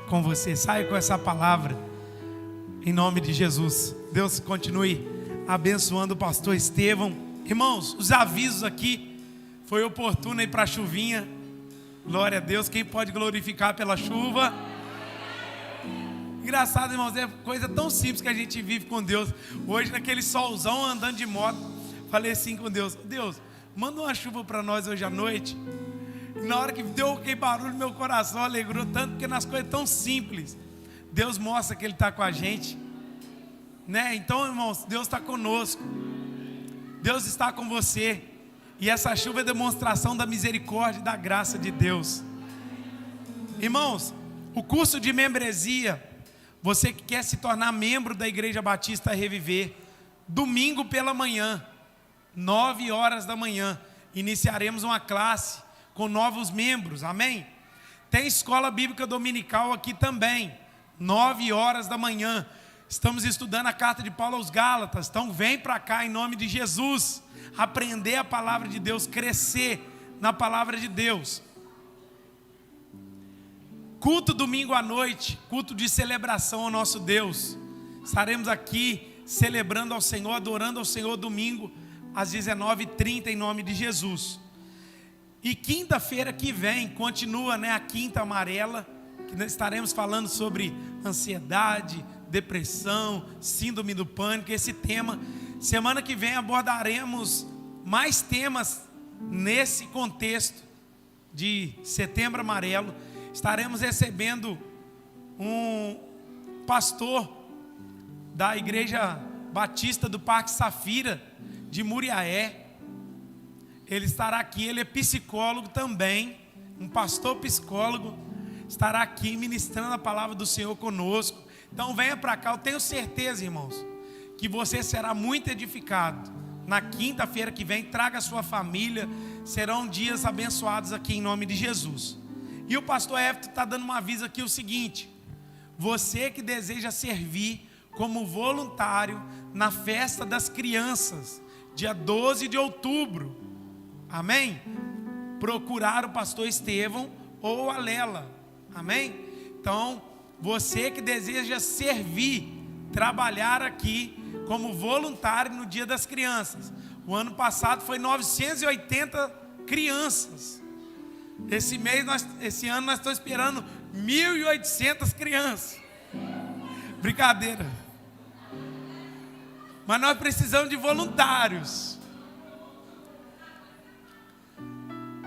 com você. Saia com essa palavra, em nome de Jesus. Deus continue abençoando o pastor Estevão. Irmãos, os avisos aqui, foi oportuno aí para a chuvinha. Glória a Deus. Quem pode glorificar pela chuva? Engraçado, irmãos, é coisa tão simples que a gente vive com Deus. Hoje, naquele solzão, andando de moto, falei assim com Deus: Deus, manda uma chuva para nós hoje à noite. E na hora que deu aquele barulho, meu coração alegrou tanto, porque nas coisas tão simples, Deus mostra que Ele está com a gente, né? Então, irmãos, Deus está conosco, Deus está com você. E essa chuva é demonstração da misericórdia e da graça de Deus. Irmãos, o curso de membresia, você que quer se tornar membro da Igreja Batista Reviver, domingo pela manhã, 9 horas da manhã, iniciaremos uma classe com novos membros, amém? Tem escola bíblica dominical aqui também, 9 horas da manhã. Estamos estudando a carta de Paulo aos Gálatas, então vem para cá em nome de Jesus. Aprender a palavra de Deus, crescer na palavra de Deus. Culto domingo à noite, culto de celebração ao nosso Deus. Estaremos aqui celebrando ao Senhor, adorando ao Senhor domingo às 19h30 em nome de Jesus. E quinta-feira que vem continua, né, a Quinta Amarela, que nós estaremos falando sobre ansiedade, depressão, síndrome do pânico, esse tema. Semana que vem abordaremos mais temas nesse contexto de Setembro Amarelo. Estaremos recebendo um pastor da Igreja Batista do Parque Safira, de Muriaé. Ele estará aqui, ele é psicólogo também, um pastor psicólogo, estará aqui ministrando a palavra do Senhor conosco. Então venha para cá, eu tenho certeza, irmãos, que você será muito edificado. Na quinta-feira que vem, traga a sua família, serão dias abençoados aqui em nome de Jesus. E o pastor Éfito está dando um aviso aqui, o seguinte: você que deseja servir como voluntário na festa das crianças, dia 12 de outubro, amém? Procurar o pastor Estevão ou a Lela, amém? Então, você que deseja servir, trabalhar aqui como voluntário no Dia das Crianças. O ano passado foi 980 crianças. Esse ano nós estamos esperando 1.800 crianças. Brincadeira. Mas nós precisamos de voluntários.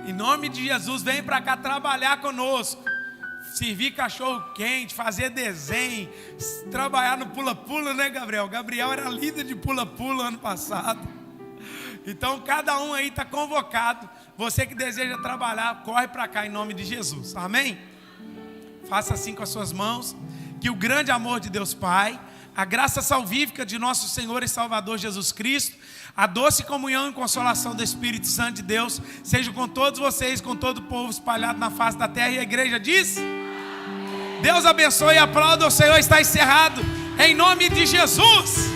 Em nome de Jesus, vem para cá trabalhar conosco. Servir cachorro quente, fazer desenho, trabalhar no pula-pula, né, Gabriel? Gabriel era líder de pula-pula ano passado. Então cada um aí está convocado. Você que deseja trabalhar, corre para cá em nome de Jesus, amém? Faça assim com as suas mãos. Que o grande amor de Deus Pai, a graça salvífica de nosso Senhor e Salvador Jesus Cristo, a doce comunhão e consolação do Espírito Santo de Deus seja com todos vocês, com todo o povo espalhado na face da terra. E a igreja diz: Deus abençoe e aplauda o Senhor. Está encerrado em nome de Jesus.